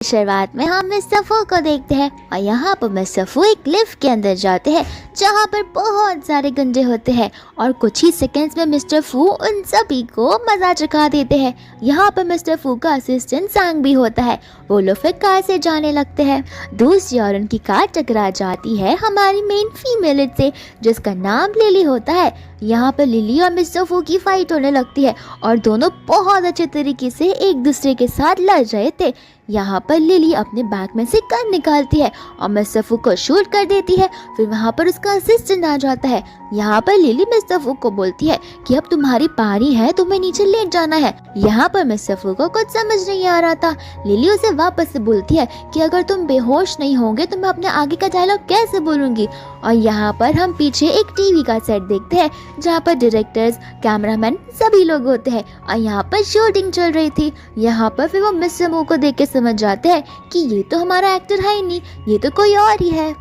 शुरुआत में हम मिस्टर फू को देखते हैं और यहाँ पर मिस्टर फू एक लिफ्ट के अंदर जाते हैं जहाँ पर बहुत सारे गंजे होते हैं और कुछ ही सेकंड्स में मिस्टर फू उन सभी को मजा चखा देते हैं। यहाँ पर मिस्टर फू का असिस्टेंट सांग भी होता है। वो लोग फिर कार से जाने लगते हैं। दूसरी ओर उनकी कार टकरा जाती है हमारी मेन फीमेल लीड से जिसका नाम लिली होता है। यहाँ पर लिली और मिस्टर फू की फाइट होने लगती है और दोनों बहुत अच्छे तरीके से एक दूसरे के साथ लड़ रहे थे। यहाँ पर लिली अपने बैग में से गन निकालती है और मिस्टर फू को शूट कर देती है। फिर वहाँ पर उसका असिस्टेंट आ जाता है। यहाँ पर लिली मिस्टर फू को बोलती है कि अब तुम्हारी पारी है, तुम्हें नीचे लेट जाना है। यहाँ पर मिस्टर फू को कुछ समझ नहीं आ रहा था। लिली उसे वापस से बोलती है कि अगर तुम बेहोश नहीं होगे तो मैं अपने आगे का डायलॉग कैसे बोलूंगी। और यहाँ पर हम पीछे एक टीवी का सेट देखते हैं जहाँ पर डायरेक्टर्स, कैमरामैन सभी लोग होते हैं और यहाँ पर शूटिंग चल रही थी। यहाँ पर फिर वो मिस्टर मू को देख के समझ जाते हैं कि ये तो हमारा एक्टर है ही नहीं, ये तो कोई और ही है।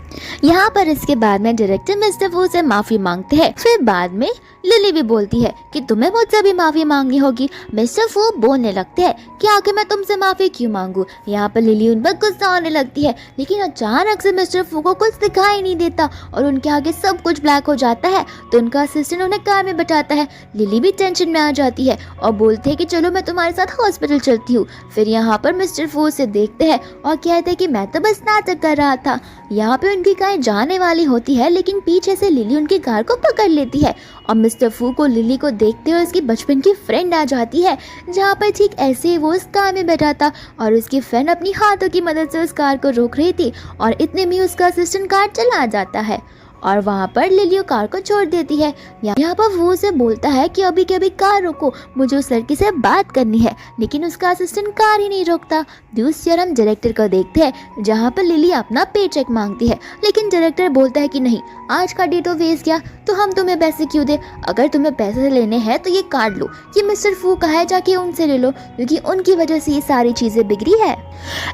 यहाँ पर इसके बाद में डायरेक्टर मिस्टर फू से माफी मांगते हैं। फिर बाद में लिली भी बोलती है कि तुम्हें मुझसे भी माफी मांगनी होगी। मिस्टर फू बोलने लगते हैं कि आखिर मैं तुमसे माफी क्यों मांगू। यहाँ पर लिली उन पर गुस्सा आने लगती है लेकिन अचानक से मिस्टर फू को कुछ दिखाई नहीं देता और उनके आगे सब कुछ ब्लैक हो जाता है। तो उनका असिस्टेंट उन्हें कार में बैठाता है। लिली भी टेंशन में आ जाती है और बोलते हैं कि चलो मैं तुम्हारे साथ हॉस्पिटल चलती हूँ। फिर यहाँ पर मिस्टर फू से देखते हैं और कहते हैं कि मैं तो बस नाटक कर रहा था। यहाँ पे उनकी कार जाने वाली होती है लेकिन पीछे से लिली उनकी कार को पकड़ लेती है और मिस्टर फू को लिली को देखते हुए उसकी बचपन की फ्रेंड आ जाती है। जहाँ पर ठीक ऐसे ही वो उस कार में बैठा था और उसकी फ्रेंड अपनी हाथों की मदद से उस कार को रोक रही थी और इतने में उसका असिस्टेंट कार चला जाता है और वहाँ पर लिली कार को छोड़ देती है। यहाँ पर वो उसे बोलता है कि अभी के अभी कार रोको, मुझे उस लड़की से बात करनी है, लेकिन उसका असिस्टेंट कार ही नहीं रोकता। दूसरी ओर हम डायरेक्टर को देखते हैं जहाँ पर लिली अपना पे चेक मांगती है लेकिन डायरेक्टर बोलता है कि नहीं, आज का डे तो वेस्ट गया तो हम तुम्हें पैसे क्यों दे। अगर तुम्हें पैसे लेने हैं तो ये कार्ड लो, ये मिस्टर फू का है, जाके उनसे ले लो क्योंकि उनकी वजह से ये सारी चीजें बिगड़ी है।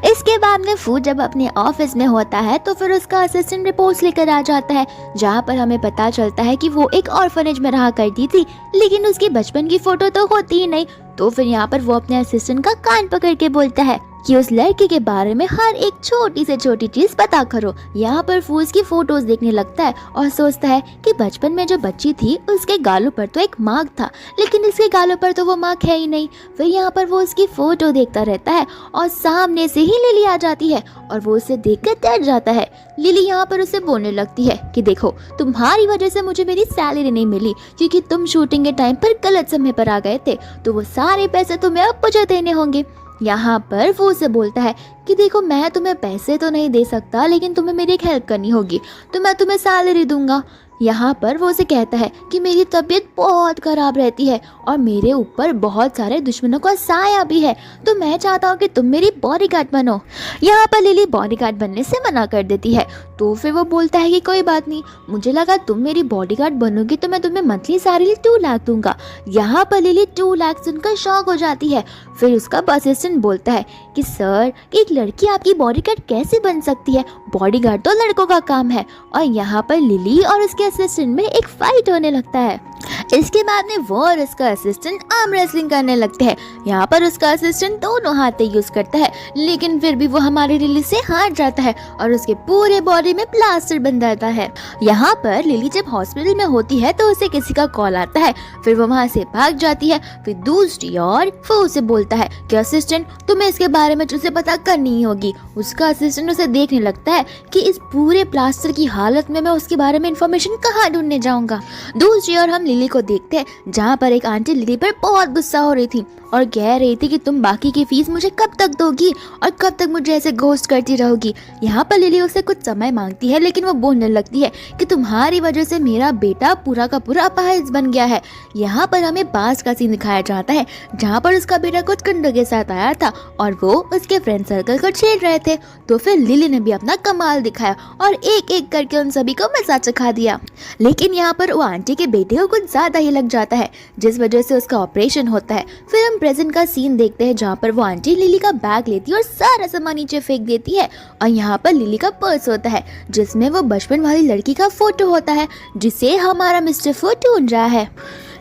इसके बाद में फू जब अपने ऑफिस में होता है तो फिर उसका असिस्टेंट रिपोर्ट्स लेकर आ जाता है जहाँ पर हमें पता चलता है कि वो एक ऑर्फनेज में रहा करती थी लेकिन उसकी बचपन की फोटो तो होती ही नहीं। तो फिर यहाँ पर वो अपने असिस्टेंट का कान पकड़ के बोलता है कि उस लड़के के बारे में हर एक छोटी से छोटी चीज पता करो। यहाँ पर फूज की फोटोज देखने लगता है और सोचता है कि बचपन में जो बच्ची थी उसके गालों पर तो एक मार्क था लेकिन इसके गालों पर तो वो मार्क है ही नहीं। फिर यहाँ पर वो उसकी फोटो देखता रहता है और सामने से ही लिली आ जाती है और वो उसे देखकर डर जाता है। लिली यहाँ पर उसे बोलने लगती है कि देखो, तुम्हारी वजह से मुझे मेरी सैलरी नहीं मिली क्योंकि तुम शूटिंग के टाइम पर गलत समय पर आ गए थे, तो वो सारे पैसे तुम्हें अब मुझे देने होंगे। यहाँ पर वो उसे बोलता है कि देखो, मैं तुम्हें पैसे तो नहीं दे सकता लेकिन तुम्हें मेरी एक हेल्प करनी होगी, तो मैं तुम्हें सैलरी दूंगा। यहाँ पर वो उसे कहता है कि मेरी तबीयत बहुत खराब रहती है और मेरे ऊपर बहुत सारे दुश्मनों का साया भी है, तो मैं चाहता हूँ कि तुम मेरी बॉडीगार्ड बनो। यहाँ पर लिली बॉडीगार्ड बनने से मना कर देती है। तो फिर वो बोलता है कि कोई बात नहीं, मुझे लगा तुम मेरी बॉडीगार्ड बनोगी तो मैं तुम्हें मंथली सैलरी 2 लाख दूंगा। यहाँ पर लिली 2 लाख सुनकर शॉक हो जाती है। फिर उसका असिस्टेंट बोलता है कि सर, एक लड़की आपकी बॉडीगार्ड कैसे बन सकती है, बॉडीगार्ड तो लड़कों का काम है। और यहाँ पर लिली और उसके असिस्टेंट में एक फाइट होने लगता है। इसके बाद में वो और उसका असिस्टेंट आर्म रेसलिंग करने लगते हैं। यहाँ पर उसका असिस्टेंट दोनों हाथ यूज करता है लेकिन फिर भी वो हमारी लिली से हार जाता है और उसके पूरे बॉडी में प्लास्टर बन जाता है। यहाँ पर लिली जब हॉस्पिटल में होती है तो उसे किसी का कॉल आता है, फिर वो वहाँ से भाग जाती है। फिर दूसरी ओर वो उसे बोलता है कि असिस्टेंट, तुम्हें इसके बारे में तुझे पता करनी ही होगी। उसका असिस्टेंट उसे देखने लगता है कि इस पूरे प्लास्टर की हालत में मैं उसके बारे में इंफॉर्मेशन कहाँ ढूंढने जाऊंगा। दूसरी ओर हम लिली को देखते हैं जहाँ पर एक आंटी लिली पर बहुत गुस्सा हो रही थी और कह रही थी कि तुम बाकी की फीस मुझे कब तक दोगी और कब तक मुझे ऐसे घोस्ट करती रहोगी। यहाँ पर लिली उससे कुछ समय मांगती है लेकिन वो बोलने लगती है कि तुम्हारी वजह से मेरा बेटा पूरा का पूरा अपाहिज बन गया है। यहाँ पर हमें पास का सीन दिखाया जाता है जहाँ पर उसका बेटा कुछ गुंडों के साथ आया था और वो उसके फ्रेंड सर्कल को छेड़ रहे थे। तो फिर लिली ने भी अपना कमाल दिखाया और एक एक करके उन सभी को मजा चखा दिया। लेकिन यहाँ पर वो आंटी के बेटे को कुछ ज्यादा ही लग जाता है जिस वजह से उसका ऑपरेशन होता है। फिर हम प्रेजेंट का सीन देखते हैं जहाँ पर वो आंटी लिली का बैग लेती है और सारा सामान नीचे फेंक देती है और यहाँ पर लिली का पर्स होता है जिसमें वो बचपन वाली लड़की का फोटो होता है जिसे हमारा मिस्टर फू ढूंढ रहा है।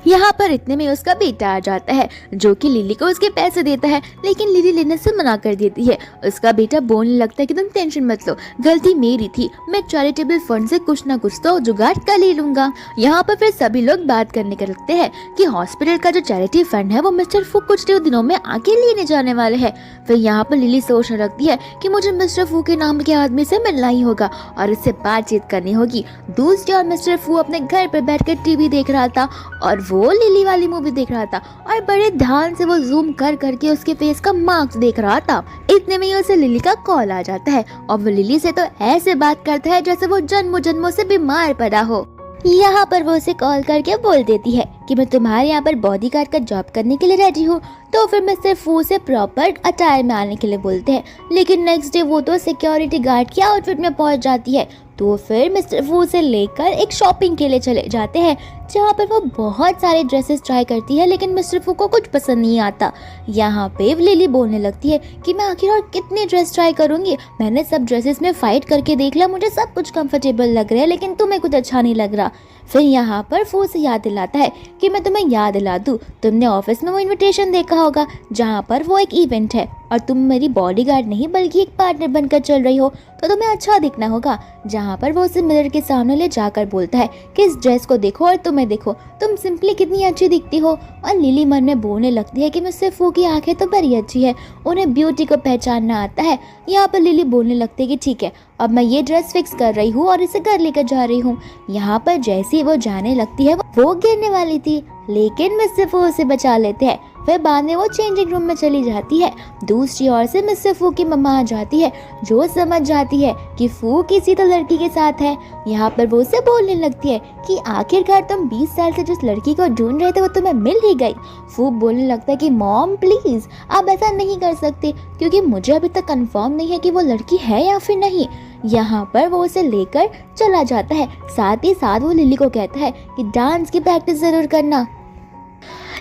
यहाँ पर इतने में उसका बेटा आ जाता है जो कि लिली को उसके पैसे देता है, लेकिन लिली लेने से मना कर देती है। उसका बेटा बोलने लगता है कि तुम टेंशन मत लो, गलती मेरी थी, मैं चैरिटेबल फंड से कुछ ना कुछ तो जुगाड़ कर ही लूंगा। यहाँ पर फिर सभी लोग बात करने के लगते हैं कि हॉस्पिटल का जो चैरिटी फंड है वो मिस्टर फू कुछ दिनों में आगे लेने जाने वाले हैं। फिर यहाँ पर लिली सोचने लगती है कि मुझे मिस्टर फू के नाम के आदमी से मिलना ही होगा और उससे बातचीत करनी होगी। दूसरी ओर मिस्टर फू अपने घर पर बैठकर टीवी देख रहा था और वो लिली वाली मूवी देख रहा था और बड़े ध्यान से वो जूम कर करके उसके फेस का मार्क्स देख रहा था। इतने में ही उसे लिली का कॉल आ जाता है और वो लिली से तो ऐसे बात करता है जैसे वो जन्मों जन्मों से बीमार पड़ा हो। यहाँ पर वो उसे कॉल करके बोल देती है कि मैं तुम्हारे यहाँ पर बॉडीगार्ड का जॉब करने के लिए रेडी हूँ। तो फिर मिस्टर फू से प्रॉपर अटायर में आने के लिए बोलते हैं, लेकिन नेक्स्ट डे वो तो सिक्योरिटी गार्ड की आउटफिट में पहुंच जाती है। तो फिर मिस्टर फू से लेकर एक शॉपिंग के लिए चले जाते हैं जहाँ पर वो बहुत सारे ड्रेसेस ट्राई करती है, लेकिन मिस्टर फू को कुछ पसंद नहीं आता। यहाँ पे लिली बोलने लगती है कि मैं आखिर और कितने ड्रेस ट्राई करूंगी, मैंने सब ड्रेसेस में फाइट करके देख लिया, मुझे सब कुछ कंफर्टेबल लग रहा है, लेकिन तुम्हें कुछ अच्छा नहीं लग रहा। फिर यहाँ पर फू से याद दिलाता है कि मैं तुम्हें याद दिला दूँ, तुमने ऑफिस में वो इन्विटेशन देखा होगा जहाँ पर वो एक इवेंट है और तुम मेरी बॉडीगार्ड नहीं बल्कि एक पार्टनर बनकर चल रही हो, तो तुम्हें अच्छा दिखना होगा। जहाँ पर वो उसे मिरर के सामने ले जाकर बोलता है कि इस ड्रेस को देखो और तुम्हें देखो, तुम सिंपली कितनी अच्छी दिखती हो। और लिली मन में बोलने लगती है कि मिस्टर फू की आंखें तो बड़ी अच्छी है, उन्हें ब्यूटी को पहचानना आता है। यहाँ पर लिली बोलने लगती है कि ठीक है, अब मैं ये ड्रेस फिक्स कर रही हूँ और इसे घर लेकर जा रही हूँ। यहाँ पर जैसे ही वो जाने लगती है वो गिरने वाली थी, लेकिन मिस्टर फू उसे बचा लेते हैं। फिर बाद में वो चेंजिंग रूम में चली जाती है। दूसरी ओर से मिस्टर फू की मम्मा आ जाती है जो समझ जाती है कि फू किसी तो लड़की के साथ है। यहाँ पर वो उसे बोलने लगती है कि आखिरकार तुम 20 साल से जिस लड़की को ढूंढ रहे थे वो तुम्हें मिल ही गई। फू बोलने लगता है कि मॉम प्लीज आप ऐसा नहीं कर सकते, क्योंकि मुझे अभी तक कंफर्म नहीं है कि वो लड़की है या फिर नहीं। यहाँ पर वो उसे लेकर चला जाता है, साथ ही साथ वो लिली को कहता है कि डांस की प्रैक्टिस जरूर करना।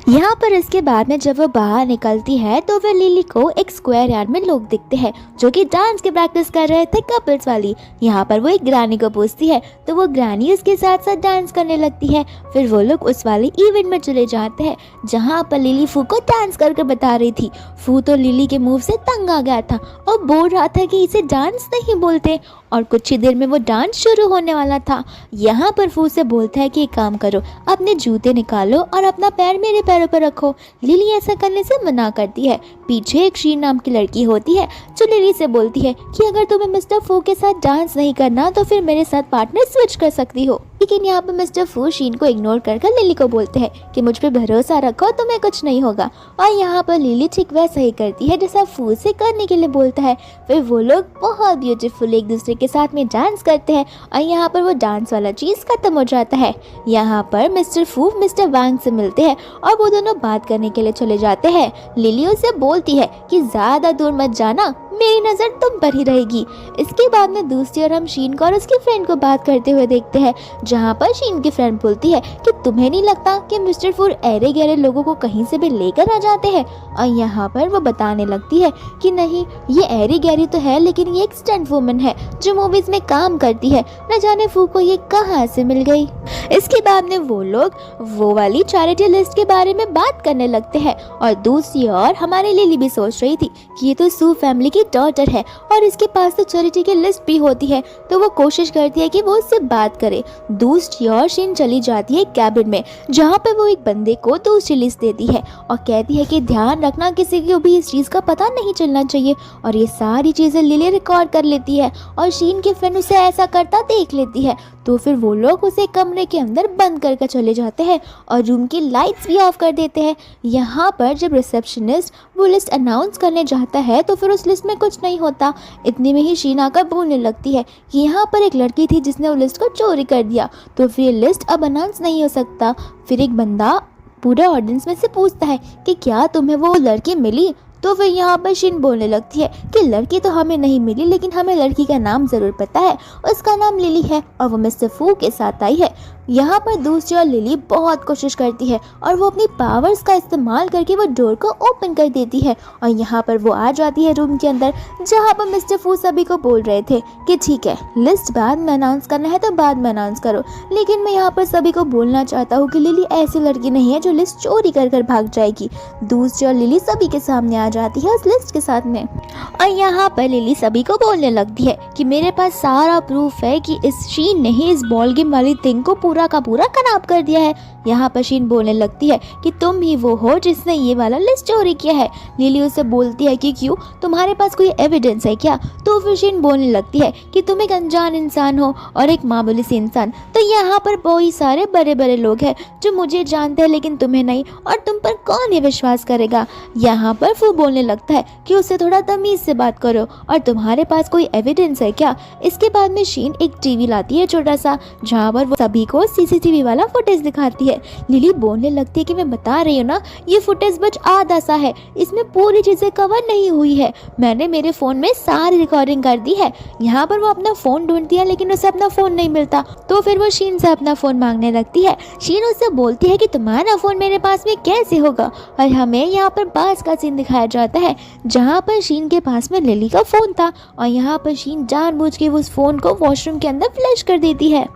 यहाँ पर इसके बाद में जब वो बाहर निकलती है तो फिर लिली को एक स्क्वायर यार्ड में लोग दिखते हैं जो कि डांस की प्रैक्टिस कर रहे थे, कपल्स वाली। यहाँ पर वो एक ग्रानी को पूछती है तो वो ग्रानी उसके साथ साथ डांस करने लगती है। फिर वो लोग उस वाले इवेंट में चले जाते हैं जहाँ पर लिली फू को डांस करके बता रही थी। फू तो लिली के मूव से तंग आ गया था और बोल रहा था कि इसे डांस नहीं बोलते, और कुछ ही देर में वो डांस शुरू होने वाला था। यहाँ पर फू से बोलता है कि एक काम करो, अपने जूते निकालो और अपना पैर मेरे पैरों पर रखो। लिली ऐसा करने से मना करती है। पीछे एक शीन नाम की लड़की होती है जो लिली से बोलती है कि अगर तुम्हें मिस्टर फू के साथ डांस नहीं करना तो फिर मेरे साथ पार्टनर स्विच कर सकती हो। लेकिन यहाँ पर मिस्टर फू शीन को इग्नोर कर लिली को बोलते हैं कि मुझ पे भरोसा रखो, तुम्हें कुछ नहीं होगा। और यहाँ पर लिली ठीक वैसा ही करती है जैसा फू से करने के लिए बोलता है। फिर वो लोग बहुत ब्यूटीफुल एक दूसरे के साथ में डांस करते हैं और यहाँ पर वो डांस वाला चीज़ खत्म हो जाता है। यहाँ पर मिस्टर फू मिस्टर वांग से मिलते हैं और वो दोनों बात करने के लिए चले जाते हैं। लिली उसे बोलती है कि ज़्यादा दूर मत जाना, मेरी नज़र तुम पर ही रहेगी। इसके बाद में दूसरी ओर हम शीन को और उसकी फ्रेंड को बात करते हुए देखते हैं जहाँ पर शीन की फ्रेंड बोलती है कि तुम्हें नहीं लगता कि मिस्टर फू ऐरे गहरे लोगों को कहीं से भी लेकर आ जाते हैं। और यहाँ पर वो बताने लगती है कि नहीं, ये ऐरी गहरी तो है लेकिन ये एक स्टंट वुमन है जो मूवीज में काम करती है, न जाने फू को ये कहाँ से मिल गई। इसके बाद में वो लोग वो वाली चैरिटी लिस्ट के बारे में बात करने लगते हैं और दूसरी ओर हमारी लिली भी सोच रही थी कि ये तो सू फैमिली की डॉटर है और इसके पास तो चैरिटी की लिस्ट भी होती है, तो वो कोशिश करती है कि वो उससे बात करे। दूसरी ओर शीन चली जाती है कैबिन में जहाँ पे वो एक बंदे को दूसरी लिस्ट देती है और कहती है कि ध्यान रखना किसी को भी इस चीज़ का पता नहीं चलना चाहिए। और ये सारी चीज़ें लिली रिकॉर्ड कर लेती है और शीन की फ्रेंड उसे ऐसा करता देख लेती है। तो फिर वो लोग उसे कमरे के अंदर बंद करके चले जाते हैं और रूम की लाइट्स भी ऑफ कर देते हैं। यहाँ पर जब रिसेप्शनिस्ट वो लिस्ट अनाउंस करने जाता है तो फिर उस लिस्ट में कुछ नहीं होता। इतने में ही शीन आकर बोलने लगती है कि यहाँ पर एक लड़की थी जिसने वो लिस्ट को चोरी कर दिया, तो फिर ये लिस्ट अब अनाउंस नहीं हो सकता। फिर एक बंदा पूरे ऑडियंस में से पूछता है कि क्या तुम्हें वो लड़की मिली? तो फिर यहाँ पर शीन बोलने लगती है कि लड़की तो हमें नहीं मिली, लेकिन हमें लड़की का नाम ज़रूर पता है, उसका नाम लिली है और वो मिस्टर फू के साथ आई है। यहाँ पर दूसरी ओर लिली बहुत कोशिश करती है और वो अपनी पावर्स का इस्तेमाल करके वो डोर को ओपन कर देती है और यहाँ पर वो आ जाती है रूम के अंदर, जहाँ पर मिस्टर फू सभी को बोल रहे थे कि ठीक है, लिस्ट बाद में अनाउंस करना है तो बाद में अनाउंस करो, लेकिन मैं यहाँ पर सभी को बोलना चाहता हूँ कि लिली ऐसी लड़की नहीं है जो लिस्ट चोरी कर कर भाग जाएगी। दूसरी ओर लिली सभी के सामने आ जाती है उस लिस्ट के साथ में और यहाँ पर लिली सभी को बोलने लगती है कि मेरे पास सारा प्रूफ है कि इस शीन ने ही इस बॉल गेम वाली थिंग को पूरा का पूरा खराब कर दिया है। यहाँ पर शीन बोलने लगती है कि तुम ही वो हो जिसने ये वाला लिस्ट चोरी किया है। लिली उसे बोलती है कि क्यों, तुम्हारे पास कोई एविडेंस है क्या? तो फिर शीन बोलने लगती है कि तुम एक अनजान इंसान हो और एक मामूली सी इंसान, तो यहाँ पर बहुत सारे बड़े बड़े लोग हैं जो मुझे जानते हैं लेकिन तुम्हें नहीं, और तुम पर कौन ये विश्वास करेगा। यहाँ पर फू बोलने लगता है कि उससे थोड़ा तमीज से बात करो और तुम्हारे पास कोई एविडेंस है क्या। इसके बाद में शीन एक टीवी लाती है छोटा सा, जहाँ पर वो सभी को सीसीटीवी वाला फुटेज दिखाती है। लिली बोलने लगती है कि मैं बता रही हूँ ना, ये फुटेज बस आधा सा है, इसमें पूरी चीजें कवर नहीं हुई है। मैंने मेरे फोन में सारी रिकॉर्डिंग कर दी है। यहाँ पर वो अपना फोन ढूंढती है लेकिन उसे अपना फोन नहीं मिलता, तो फिर वो शीन से अपना फोन मांगने लगती है। शीन उससे बोलती है कि तुम्हारा फोन मेरे पास में कैसे होगा, और हमें यहाँ पर बास का सीन दिखाया जाता है जहाँ पर शीन के पास में लिली का फोन था और यहाँ पर शीन जानबूझ के उस फोन को वॉशरूम के अंदर फ्लैश कर देती है।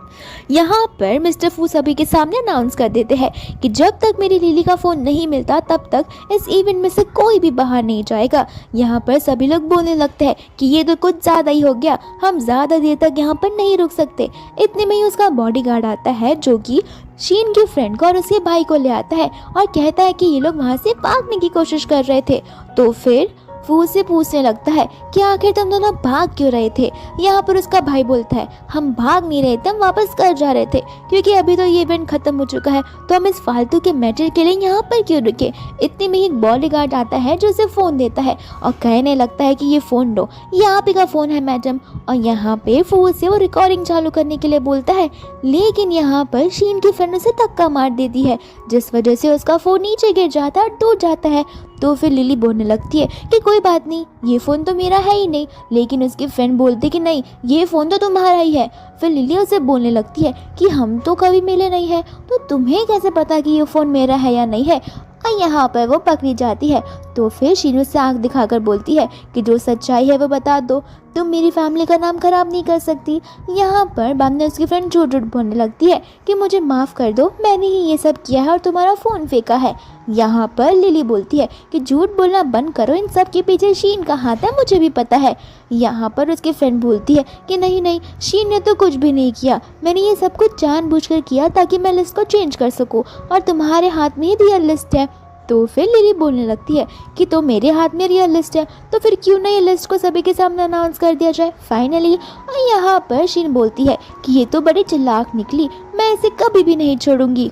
यहाँ पर मिस्टर फू सभी के सामने अनाउंस कर देते हैं कि जब तक मेरी लिली का फोन नहीं मिलता तब तक इस इवेंट में से कोई भी बाहर नहीं जाएगा। यहाँ पर सभी लोग बोलने लगते हैं कि ये तो कुछ ज्यादा ही हो गया, हम ज्यादा देर तक यहाँ पर नहीं रुक सकते। इतने में ही उसका बॉडीगार्ड आता है जो कि शीन की फ्रेंड को और उसके भाई को ले आता है और कहता है कि ये लोग वहाँ से भागने की कोशिश कर रहे थे। तो फिर फू से पूछने लगता है कि आखिर तुम दोनों भाग क्यों रहे थे। यहाँ पर उसका भाई बोलता है हम भाग नहीं रहे थे, हम वापस घर जा रहे थे, क्योंकि अभी तो ये इवेंट खत्म हो चुका है, तो हम इस फालतू के मैटर के लिए यहाँ पर क्यों रुके। इतने में ही एक बॉडीगार्ड आता है जो उसे फ़ोन देता है और कहने लगता है कि ये फ़ोन लो, ये आप ही का फ़ोन है मैडम। और यहाँ पे फू से वो रिकॉर्डिंग चालू करने के लिए बोलता है, लेकिन यहाँ पर शीन की फ्रेंड उसे धक्का मार देती है जिस वजह से उसका फ़ोन नीचे गिर जाता है और टूट जाता है। तो फिर लिली बोलने लगती है कि कोई बात नहीं, ये फ़ोन तो मेरा है ही नहीं, लेकिन उसकी फ्रेंड बोलती कि नहीं, ये फ़ोन तो तुम्हारा ही है। फिर लिली उसे बोलने लगती है कि हम तो कभी मिले नहीं है, तो तुम्हें कैसे पता कि ये फ़ोन मेरा है या नहीं है। और यहाँ पर वो पकड़ी जाती है। तो फिर शीनू से आंख दिखाकर बोलती है कि जो सच्चाई है वो बता दो, तुम मेरी फैमिली का नाम खराब नहीं कर सकती। यहाँ पर बम ने उसकी फ्रेंड झूठ झूठ बोलने लगती है कि मुझे माफ़ कर दो, मैंने ही ये सब किया है और तुम्हारा फ़ोन फेंका है। यहाँ पर लिली बोलती है कि झूठ बोलना बंद करो, इन सब के पीछे शीन का हाथ है, मुझे भी पता है। यहाँ पर उसकी फ्रेंड बोलती है कि नहीं नहीं, शीन ने तो कुछ भी नहीं किया, मैंने ये सब कुछ जानबूझकर किया ताकि मैं लिस्ट को चेंज कर सकूँ, और तुम्हारे हाथ में ही रियल लिस्ट है। तो फिर लिली बोलने लगती है कि तो मेरे हाथ में रियल लिस्ट है, तो फिर क्यों ना ये लिस्ट को सभी के सामने अनाउंस कर दिया जाए फाइनली। और यहाँ पर शीन बोलती है कि ये तो बड़ी चालाक निकली, मैं इसे कभी भी नहीं छोड़ूंगी।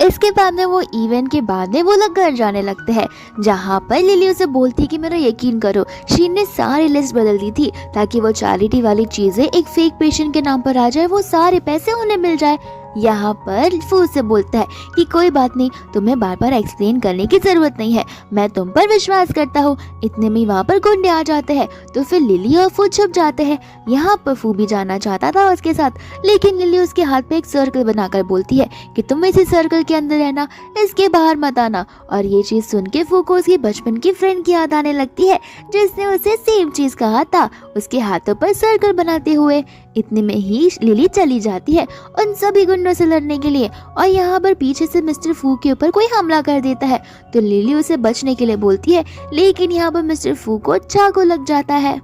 इसके बाद में वो इवेंट के बाद में वो लोग घर जाने लगते हैं, जहाँ पर लिली उसे बोलती है कि मेरा यकीन करो, शीन ने सारी लिस्ट बदल दी थी ताकि वो चैरिटी वाली चीजें एक फेक पेशेंट के नाम पर आ जाए, वो सारे पैसे उन्हें मिल जाए। यहाँ पर फू से बोलता है कि कोई बात नहीं, तुम्हें बार बार एक्सप्लेन करने की जरूरत नहीं है, मैं तुम पर विश्वास करता हूँ। इतने में वहाँ पर गुंडे आ जाते हैं, तो फिर लिली और फू छुप जाते हैं। यहाँ पर फू भी जाना चाहता था उसके साथ, लेकिन लिली उसके हाथ पे एक सर्कल बनाकर बोलती है कि तुम इसी सर्कल के अंदर रहना, इसके बाहर मत आना। और ये चीज सुन के फू को उसकी बचपन की फ्रेंड की याद आने लगती है जिसने उसे सेम चीज कहा था, उसके हाथों पर सर्कल बनाते हुए। इतने में ही लिली चली जाती है उन सभी गुंडों से लड़ने के लिए, और यहाँ पर पीछे से मिस्टर फू के ऊपर कोई हमला कर देता है, तो लिली उसे बचने के लिए बोलती है, लेकिन यहाँ पर मिस्टर फू को चाकू लग जाता है।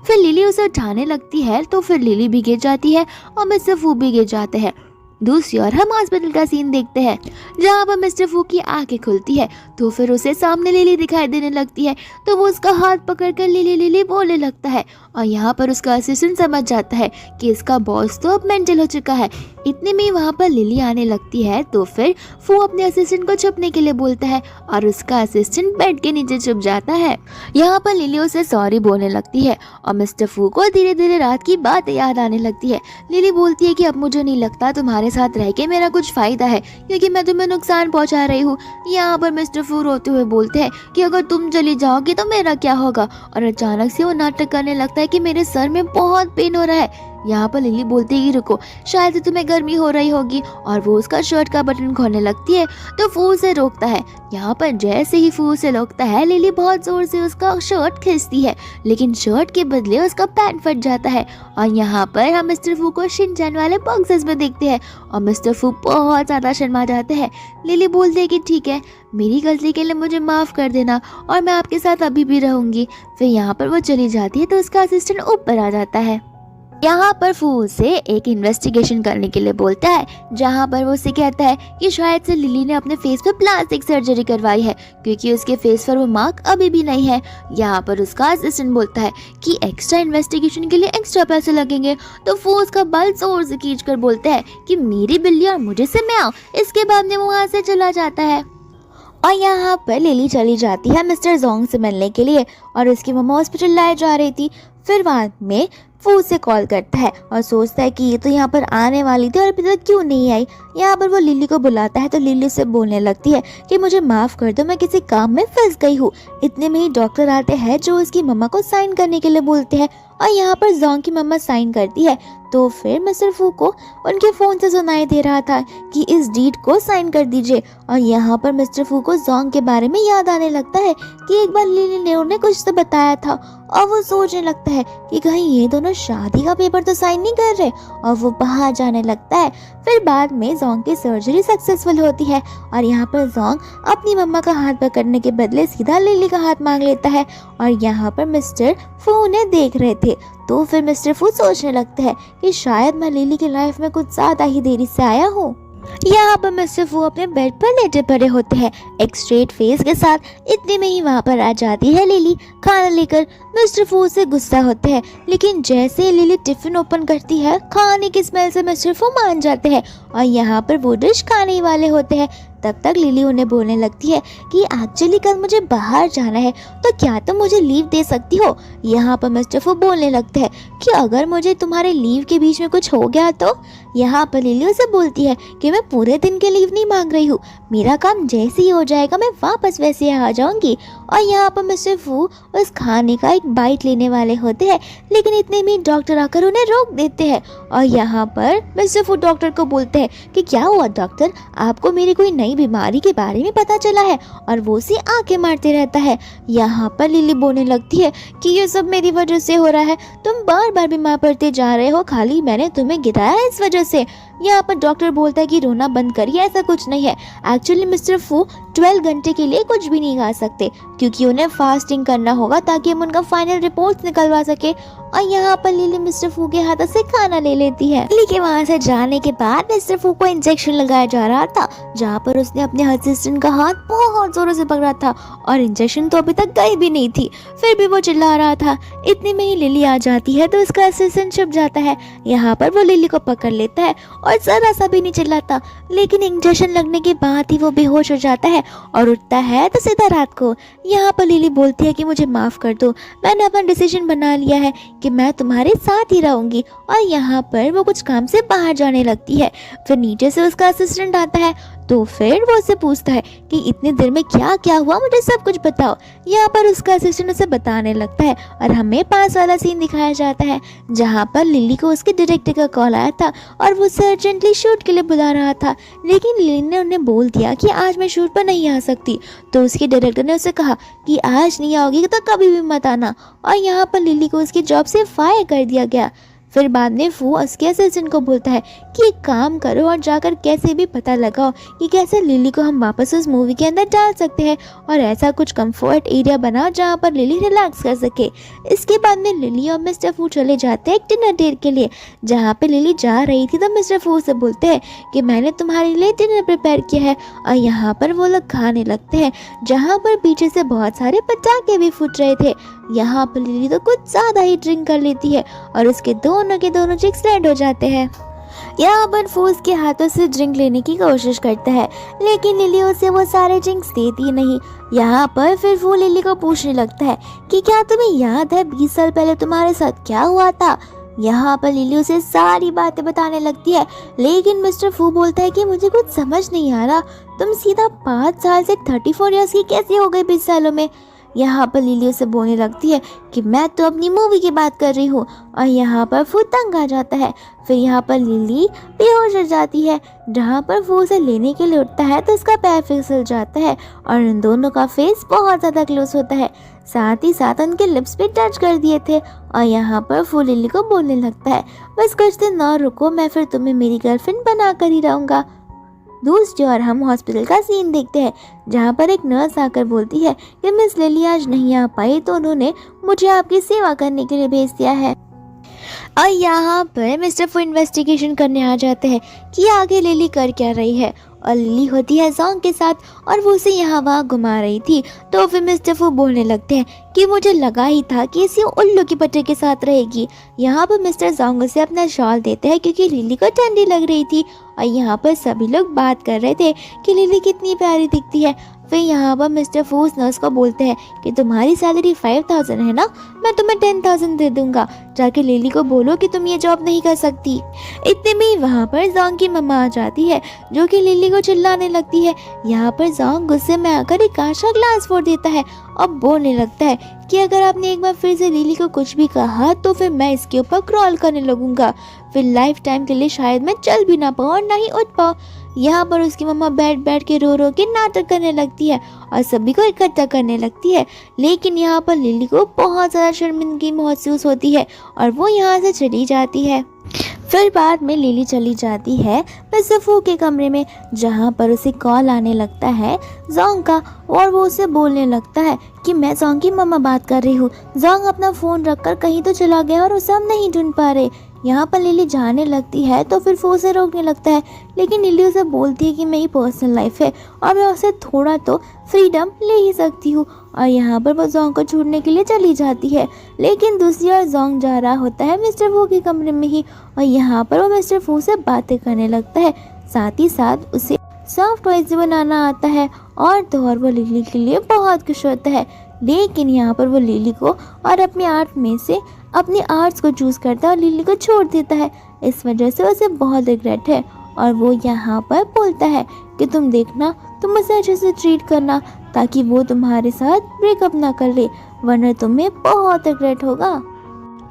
फिर लिली उसे उठाने लगती है, तो फिर लिली भी गिर जाती है और मिस्टर फू भी गिर जाते हैं। दूसरी ओर हम हॉस्पिटल का सीन देखते हैं, जहाँ पर मिस्टर फू की आंखें खुलती है, तो फिर उसे सामने लिली दिखाई देने लगती है, तो वो उसका हाथ पकड़कर लिली लिली बोलने लगता है। और यहाँ पर उसका असिस्टेंट समझ जाता है कि इसका बॉस तो अब मेंटल हो चुका है। इतने में वहाँ पर लिली आने लगती है, तो फिर फू अपने असिस्टेंट को छुपने के लिए बोलता है और उसका असिस्टेंट बेड के नीचे छुप जाता है। यहाँ पर लिली उसे सॉरी बोलने लगती है और मिस्टर फू को धीरे धीरे रात की बात याद आने लगती है। लिली बोलती है कि अब मुझे नहीं लगता तुम्हारे साथ रह के मेरा कुछ फायदा है, क्योंकि मैं तुम्हें नुकसान पहुंचा रही हूँ। यहाँ पर मिस्टर फू रोते हुए बोलते हैं कि अगर तुम चली जाओगी तो मेरा क्या होगा, और अचानक से वो नाटक करने लगता है कि मेरे सर में बहुत पेन हो रहा है। यहाँ पर लिली बोलती है कि रुको, शायद तुम्हें गर्मी हो रही होगी, और वो उसका शर्ट का बटन खोलने लगती है तो फू उसे रोकता है। यहाँ पर जैसे ही फू उसे रोकता है, लिली बहुत जोर से उसका शर्ट खींचती है, लेकिन शर्ट के बदले उसका पैंट फट जाता है। और यहाँ पर हम मिस्टर फू को शिनचैन वाले बॉक्सेस में देखते हैं और मिस्टर फू बहुत ज़्यादा शर्मा जाते हैं। लिली बोलती है कि ठीक है, मेरी गलती के लिए मुझे माफ़ कर देना और मैं आपके साथ अभी भी रहूँगी। फिर यहाँ पर वो चली जाती है तो उसका असिस्टेंट ऊपर आ जाता है। यहाँ पर फू उसे एक इन्वेस्टिगेशन करने के लिए बोलता है, जहाँ पर वो उसे कहता है कि शायद से लिली ने अपने फेस पे प्लास्टिक सर्जरी करवाई है, क्योंकि उसके फेस पर वो मार्क अभी भी नहीं है। यहाँ पर उसका असिस्टेंट बोलता है कि एक्स्ट्रा इन्वेस्टिगेशन के लिए एक्स्ट्रा पैसे लगेंगे, तो फू उसका बाल जोर से खींच कर बोलता है कि मेरी बिल्ली और मुझे से मैं आऊँ। इसके बाद में वो वहाँ से चला जाता है। और यहाँ पर लिली चली जाती है मिस्टर जोंग से मिलने के लिए, और उसकी मम्मा हॉस्पिटल लाए जा रही थी। फिर बाद में फू उसे कॉल करता है और सोचता है कि ये तो यहाँ पर आने वाली थी और अभी तक क्यों नहीं आई। यहाँ पर वो लिली को बुलाता है तो लिली से बोलने लगती है कि मुझे माफ़ कर दो, मैं किसी काम में फंस गई हूँ। इतने में ही डॉक्टर आते हैं जो उसकी मम्मा को साइन करने के लिए बोलते हैं, और यहाँ पर जोंग की मम्मा साइन करती है। तो फिर मिस्टर फू को उनके फ़ोन से सुनाई दे रहा था कि इस डीड को साइन कर दीजिए। और यहाँ पर मिस्टर फू को जोंग के बारे में याद आने लगता है कि एक बार लिली ने उन्हें कुछ तो बताया था, और वो सोचने लगता है कि कहीं ये दोनों शादी का पेपर तो साइन नहीं कर रहे, और वो बाहर जाने लगता है। फिर बाद में जोंग की सर्जरी सक्सेसफुल होती है, और यहाँ पर जोंग अपनी मम्मा का हाथ पकड़ने के बदले सीधा लिली का हाथ मांग लेता है। और यहाँ पर मिस्टर फू उन्हें देख रहे थे, तो फिर मिस्टर फू सोचने लगता है कि शायद मैं लिली की लाइफ में कुछ ज़्यादा ही देरी से आया हूँ। यहाँ पर मिस्टर फू अपने बेड पर लेटे पड़े होते हैं एक स्ट्रेट फेस के साथ। इतने में ही वहाँ पर आ जाती है लिली खाना लेकर। मिस्टर फू से गुस्सा होते हैं, लेकिन जैसे ही लिली टिफिन ओपन करती है, खाने की स्मेल से मिस्टर फू मान जाते हैं, और यहाँ पर वो डिश खाने ही वाले होते हैं। तब तक लिली उन्हें बोलने लगती है कि एक्चुअली कल मुझे बाहर जाना है, तो क्या तुम मुझे लीव दे सकती हो। यहाँ पर मिस्टर फू बोलने लगते हैं कि अगर मुझे तुम्हारे लीव के बीच में कुछ हो गया तो। यहाँ पर लिली उसे बोलती है कि मैं पूरे दिन के लीव नहीं मांग रही हूँ, मेरा काम जैसे ही हो जाएगा मैं वापस वैसे आ जाऊँगी। और यहाँ पर मिस्टर फू उस खाने का एक बाइट लेने वाले होते हैं, लेकिन इतने में डॉक्टर आकर उन्हें रोक देते हैं। और यहाँ पर मिस्टर फू डॉक्टर को बोलते हैं कि क्या हुआ डॉक्टर, आपको मेरी कोई नई बीमारी के बारे में पता चला है। और वो उसे आंखें मारते रहता है। यहाँ पर लिली बोलने लगती है कि ये सब मेरी वजह से हो रहा है, तुम बार बार बीमार पड़ते जा रहे हो, खाली मैंने तुम्हें गिराया इस वजह से। यहाँ पर डॉक्टर बोलता है कि रोना बंद करिए, ऐसा कुछ नहीं है। एक्चुअली मिस्टर फू 12 घंटे के लिए कुछ भी नहीं खा सकते, क्योंकि उन्हें फास्टिंग करना होगा ताकि हम उनका फाइनल रिपोर्ट निकलवा सके। और यहाँ पर लिली मिस्टर फू के हाथों से खाना ले लेती है। लिली के वहाँ से जाने के बाद मिस्टर फू को इंजेक्शन लगाया जा रहा था, जहाँ पर उसने अपने असिस्टेंट का हाथ बहुत जोरों से पकड़ा था, और इंजेक्शन तो अभी तक गई भी नहीं थी, फिर भी वो चिल्ला रहा था। इतने में ही लिली आ जाती है तो उसका असिस्टेंट छुप जाता है। यहाँ पर वो लिली को पकड़ लेता है और जरा सा भी नहीं चिल्लाता, लेकिन इंजेक्शन लगने के बाद ही वो बेहोश हो जाता है और उठता है तो सीधा रात को। यहाँ पर लिली बोलती है कि मुझे माफ़ कर दो, मैंने अपना डिसीजन बना लिया है कि मैं तुम्हारे साथ ही रहूँगी। और यहाँ पर वो कुछ काम से बाहर जाने लगती है। फिर नीचे से उसका असिस्टेंट आता है, तो फिर वो उससे पूछता है कि इतनी देर में क्या क्या हुआ, मुझे सब कुछ बताओ। यहाँ पर उसका असिस्टेंट उसे बताने लगता है, और हमें पास वाला सीन दिखाया जाता है जहाँ पर लिली को उसके डायरेक्टर का कॉल आया था और वो उसे अर्जेंटली शूट के लिए बुला रहा था, लेकिन लिली ने उन्हें बोल दिया कि आज मैं शूट पर नहीं आ सकती। तो उसके डायरेक्टर ने उसे कहा कि आज नहीं आओगी तो कभी भी मत आना, और यहाँ पर लिली को उसकी जॉब से फायर कर दिया गया। फिर बाद में फू उसके असिस्टेंट को बोलता है कि एक काम करो और जाकर कैसे भी पता लगाओ कि कैसे लिली को हम वापस उस मूवी के अंदर डाल सकते हैं, और ऐसा कुछ कंफर्ट एरिया बनाओ जहाँ पर लिली रिलैक्स कर सके। इसके बाद में लिली और मिस्टर फू चले जाते हैं एक डिनर डेट के लिए। जहाँ पे लिली जा रही थी तो मिस्टर फू से बोलते हैं कि मैंने तुम्हारे लिए डिनर प्रिपेयर किया है, और यहाँ पर वो लोग खाने लगते हैं, जहाँ पर पीछे से बहुत सारे पटाखे भी फूट रहे थे। यहाँ पर लिली तो कुछ ज़्यादा ही ड्रिंक कर लेती है और उसके दोनों के दोनों चिक्स रेड हो जाते हैं। यहाँ पर फू उसके हाथों से ड्रिंक लेने की कोशिश करता है, लेकिन लिली उसे वो सारे ड्रिंक्स देती नहीं। यहाँ पर फिर फू लिली को पूछने लगता है कि क्या तुम्हें याद है 20 साल पहले तुम्हारे साथ क्या हुआ था। यहाँ पर लिली उसे सारी बातें बताने लगती है, लेकिन मिस्टर फू बोलता है कि मुझे कुछ समझ नहीं आ रहा, तुम सीधा 5 साल से 34 ईयर्स की कैसे हो गए 20 सालों में। यहाँ पर लिली उसे बोलने लगती है कि मैं तो अपनी मूवी की बात कर रही हूँ, और यहाँ पर फू तंग आ जाता है। फिर यहाँ पर लिली बेहोश हो जाती है। जहाँ पर वो उसे लेने के लिए उठता है तो उसका पैर फिसल जाता है और इन दोनों का फेस बहुत ज़्यादा क्लोज होता है। साथ ही साथ उनके लिप्स भी टच कर दिए थे। और यहाँ पर फू लिली को बोलने लगता है, बस कुछ दिन और रुको, मैं फिर तुम्हें मेरी गर्लफ्रेंड बना कर ही रहूँगा। दूसरी ओर हम हॉस्पिटल का सीन देखते हैं, जहाँ पर एक नर्स आकर बोलती है कि मिस लिली आज नहीं आ पाई, तो उन्होंने मुझे आपकी सेवा करने के लिए भेज दिया है। और यहाँ पर मिस्टर फू इन्वेस्टिगेशन करने आ जाते हैं कि आगे लिली कर क्या रही है। और लिली होती है जोंग के साथ और वो उसे यहाँ वहाँ घुमा रही थी। तो फिर मिस्टर फू बोलने लगते हैं कि मुझे लगा ही था कि इसी उल्लू की पट्टी के साथ रहेगी। यहाँ पर मिस्टर जोंग उसे अपना शॉल देते हैं क्योंकि लिली को ठंडी लग रही थी। और यहाँ पर सभी लोग बात कर रहे थे कि लिली कितनी प्यारी दिखती है। फिर यहाँ पर मिस्टर फू उस नर्स को बोलते हैं कि तुम्हारी सैलरी 5000 है ना, मैं तुम्हें 10,000 दे दूंगा, जाके लिली को बोलो कि तुम ये जॉब नहीं कर सकती। इतने में वहाँ पर जोंग की मम्मा आ जाती है जो कि लिली को चिल्लाने लगती है। यहाँ पर जोंग गुस्से में आकर एक कांच का ग्लास फोड़ देता है और बोलने लगता है कि अगर आपने एक बार फिर से लिली को कुछ भी कहा तो फिर मैं इसके ऊपर क्रॉल करने लगूंगा, फिर लाइफ टाइम के लिए शायद मैं चल भी ना पाऊँ और ना ही उठ पाऊँ। यहाँ पर उसकी मम्मा बैठ के रो के नाटक करने लगती है और सभी को इकट्ठा करने लगती है। लेकिन यहाँ पर लिली को बहुत ज़्यादा शर्मिंदगी महसूस होती है और वो यहाँ से चली जाती है। फिर बाद में लिली चली जाती है मिस्टर फू के कमरे में, जहाँ पर उसे कॉल आने लगता है जोंग का, और वो उसे बोलने लगता है कि मैं जोंग की मम्मा बात कर रही हूँ। जोंग अपना फ़ोन रखकर कहीं तो चला गया और उसे हम नहीं ढूंढ पा रहे। यहाँ पर लिली जाने लगती है तो फिर फू उसे रोकने लगता है, लेकिन लिली उसे बोलती है कि मेरी पर्सनल लाइफ है और मैं उसे थोड़ा तो फ्रीडम ले ही सकती हूँ। और यहाँ पर वो जोंग को छोड़ने के लिए चली जाती है। लेकिन दूसरी ओर जोंग जा रहा होता है मिस्टर फू के कमरे में ही, और यहाँ पर वो मिस्टर फू से बातें करने लगता है। साथ ही साथ उसे सॉफ्ट टॉयज बनाना आता है और तो और वो लिली के लिए बहुत खुश होता है। लेकिन यहाँ पर वो लिली को और अपने आर्ट में से अपने आर्ट्स को चूज़ करता है और लिली को छोड़ देता है। इस वजह से उसे बहुत रिग्रेट है और वो यहाँ पर बोलता है कि तुम देखना, तुम उसे अच्छे से ट्रीट करना ताकि वो तुम्हारे साथ ब्रेकअप ना कर ले, वरना तुम्हें बहुत रिग्रेट होगा।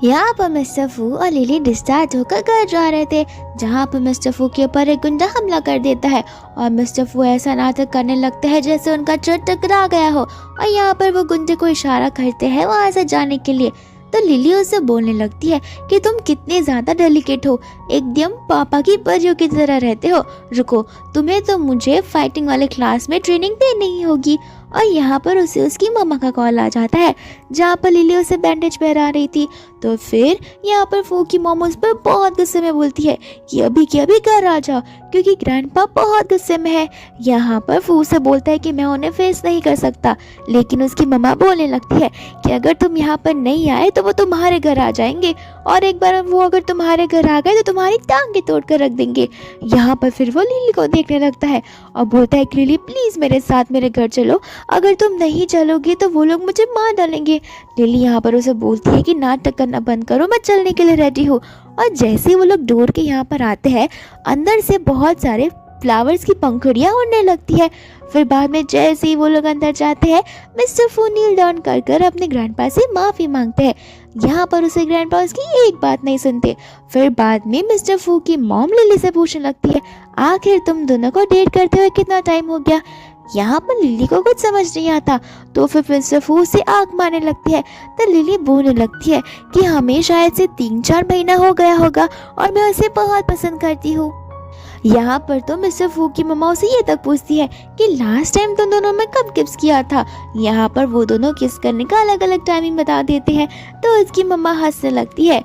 यहाँ पर मिस्टर फू और लिली डिस्चार्ज होकर घर जा रहे थे, जहाँ पर मिस्टर फू के ऊपर एक गुंडा हमला कर देता है और मिस्टर फू ऐसा नाटक करने लगता है जैसे उनका ट्रक टकरा गया हो। और यहाँ पर वो गुंडे को इशारा करते हैं वहाँ से जाने के लिए। तो लिली उसे बोलने लगती है कि तुम कितने ज़्यादा डेलिकेट हो, एकदम पापा की परियों की तरह रहते हो। रुको, तुम्हें तो मुझे फाइटिंग वाले क्लास में ट्रेनिंग देनी ही होगी। और यहाँ पर उसे उसकी मम्मा का कॉल आ जाता है, जहाँ पर लिली उसे बैंडेज पहना रही थी। तो फिर यहाँ पर फू की मॉम उस पर बहुत गुस्से में बोलती है कि अभी के अभी घर आ जाओ, क्योंकि ग्रैंडपा बहुत गुस्से में है। यहाँ पर फू से बोलता है कि मैं उन्हें फेस नहीं कर सकता, लेकिन उसकी मम्मा बोलने लगती है कि अगर तुम यहाँ पर नहीं आए तो वो तुम्हारे घर आ जाएंगे, और एक बार वो अगर तुम्हारे घर आ गए तो तुम्हारी टांगे तोड़ कर रख देंगे। यहाँ पर फिर वो लिली को देखने लगता है और बोलता है कि लिली प्लीज़ मेरे साथ मेरे घर चलो, अगर तुम नहीं चलोगे तो वो लोग मुझे मार डालेंगे। लिली यहाँ पर उसे बोलती है कि नाटक करना बंद करो, मैं चलने के लिए रेडी हूँ। और जैसे ही वो लोग डोर के यहाँ पर आते हैं, अंदर से बहुत सारे फ्लावर्स की पंखुड़ियाँ उड़ने लगती है। फिर बाद में जैसे ही वो लोग अंदर जाते हैं, मिस्टर फू नील डाउन कर अपने ग्रैंडपा से माफ़ी मांगते हैं। यहाँ पर उसे ग्रैंडपा उसकी एक बात नहीं सुनते। फिर बाद में मिस्टर फू की मॉम लिली से पूछने लगती है, आखिर तुम दोनों को डेट करते हुए कितना टाइम हो गया। यहाँ पर लिली को कुछ समझ नहीं आता, तो फिर मिस्टर फू से आग मारने लगती है। तो लिली बोलने लगती है कि हमें शायद से 3-4 महीना हो गया होगा और मैं उसे बहुत पसंद करती हूँ। यहाँ पर तो मिस्टर फू की मम्मा उसे ये तक पूछती है कि लास्ट टाइम तुम दोनों में कब किस किया था। यहाँ पर वो दोनों किस करने का अलग अलग टाइमिंग बता देते हैं, तो उसकी मम्मा हंसने लगती है।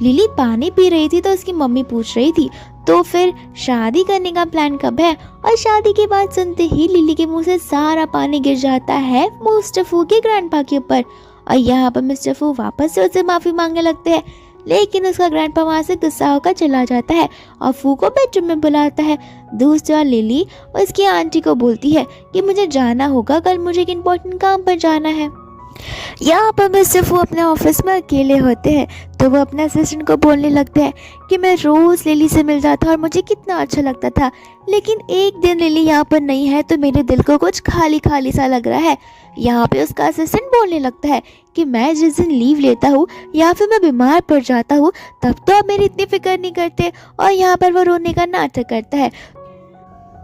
लिली पानी पी रही थी तो उसकी मम्मी पूछ रही थी, तो फिर शादी करने का प्लान कब है। और शादी की बात सुनते ही लिली के मुंह से सारा पानी गिर जाता है मिस्टर फू के ग्रैंडपा के ऊपर। और यहाँ पर मिस्टर फू वापस से उससे माफ़ी मांगने लगते हैं, लेकिन उसका ग्रैंडपा वहाँ से गुस्सा होकर चला जाता है और फू को बेडरूम में बुलाता है। दूसरा लिली उसकी आंटी को बोलती है कि मुझे जाना होगा, कल मुझे एक इम्पोर्टेंट काम पर जाना है। यहाँ पर मिस्टर फू अपने ऑफिस में अकेले होते हैं तो वो अपने असिस्टेंट को बोलने लगते हैं कि मैं रोज़ लिली से मिल जाता और मुझे कितना अच्छा लगता था, लेकिन एक दिन लिली यहाँ पर नहीं है तो मेरे दिल को कुछ खाली खाली सा लग रहा है। यहाँ पे उसका असिस्टेंट बोलने लगता है कि मैं जिस दिन लीव लेता हूँ या फिर मैं बीमार पड़ जाता हूँ तब तो आप मेरी इतनी फिक्र नहीं करते, और यहाँ पर वो रोने का नाटक करता है।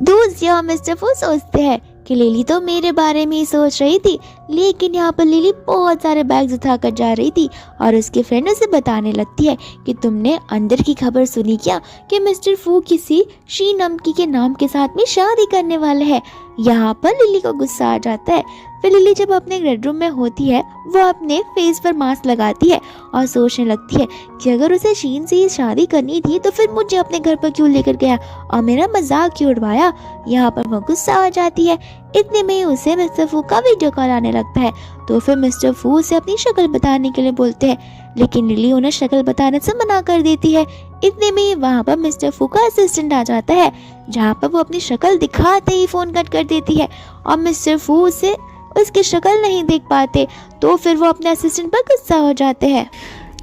दूसरी ओर मिस्टर फू सोचते हैं कि लिली तो मेरे बारे में ही सोच रही थी, लेकिन यहाँ पर लिली बहुत सारे बैग्स उठाकर जा रही थी और उसके फ्रेंड उसे बताने लगती है कि तुमने अंदर की खबर सुनी क्या कि मिस्टर फू किसी शी नमकी के नाम के साथ में शादी करने वाले हैं। यहाँ पर लिली को गुस्सा आ जाता है। फिर लिली जब अपने बेडरूम में होती है वो अपने फेस पर मास्क लगाती है और सोचने लगती है कि अगर उसे शीन से ही शादी करनी थी तो फिर मुझे अपने घर पर क्यों लेकर गया और मेरा मजाक क्यों उड़वाया। यहाँ पर वो गुस्सा आ जाती है। इतने में ही उसे मिस्टर फू का वीडियो कॉल आने लगता है तो फिर मिस्टर फू उसे अपनी शक्ल बताने के लिए बोलते हैं, लेकिन लिली उन्हें शक्ल बताने से मना कर देती है। इतने में ही वहाँ पर मिस्टर फू का असिस्टेंट आ जाता है, जहाँ पर वो अपनी शक्ल दिखाते ही फ़ोन कट कर देती है और मिस्टर फू उसे उसकी शक्ल नहीं देख पाते तो फिर वो अपने असिस्टेंट पर गुस्सा हो जाते हैं।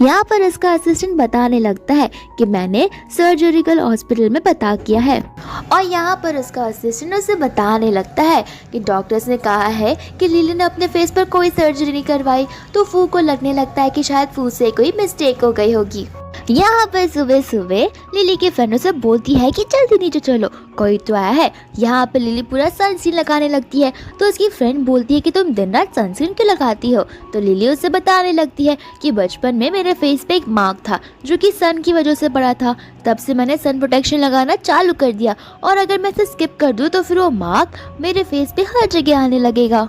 यहाँ पर उसका असिस्टेंट बताने लगता है कि मैंने सर्जिकल हॉस्पिटल में पता किया है, और यहाँ पर उसका असिस्टेंट उसे बताने लगता है कि डॉक्टर्स ने कहा है कि लिली ने अपने फेस पर कोई सर्जरी नहीं करवाई, तो फू को लगने लगता है कि शायद फू से कोई मिस्टेक हो गई होगी। यहाँ पर सुबह सुबह लिली के फ्रेंड से बोलती है कि जल्दी नीचे चलो, कोई तो आया है। यहाँ पर लिली पूरा सनस्क्रीन लगाने लगती है तो उसकी फ्रेंड बोलती है कि तुम दिन रात सनस्क्रीन क्यों लगाती हो, तो लिली उसे बताने लगती है कि बचपन में मेरे फेस पे एक मार्क था जो कि सन की वजह से पड़ा था, तब से मैंने सन प्रोटेक्शन लगाना चालू कर दिया, और अगर मैं इसे स्किप कर दूँ तो फिर वो मार्क मेरे फेस पे हर जगह आने लगेगा।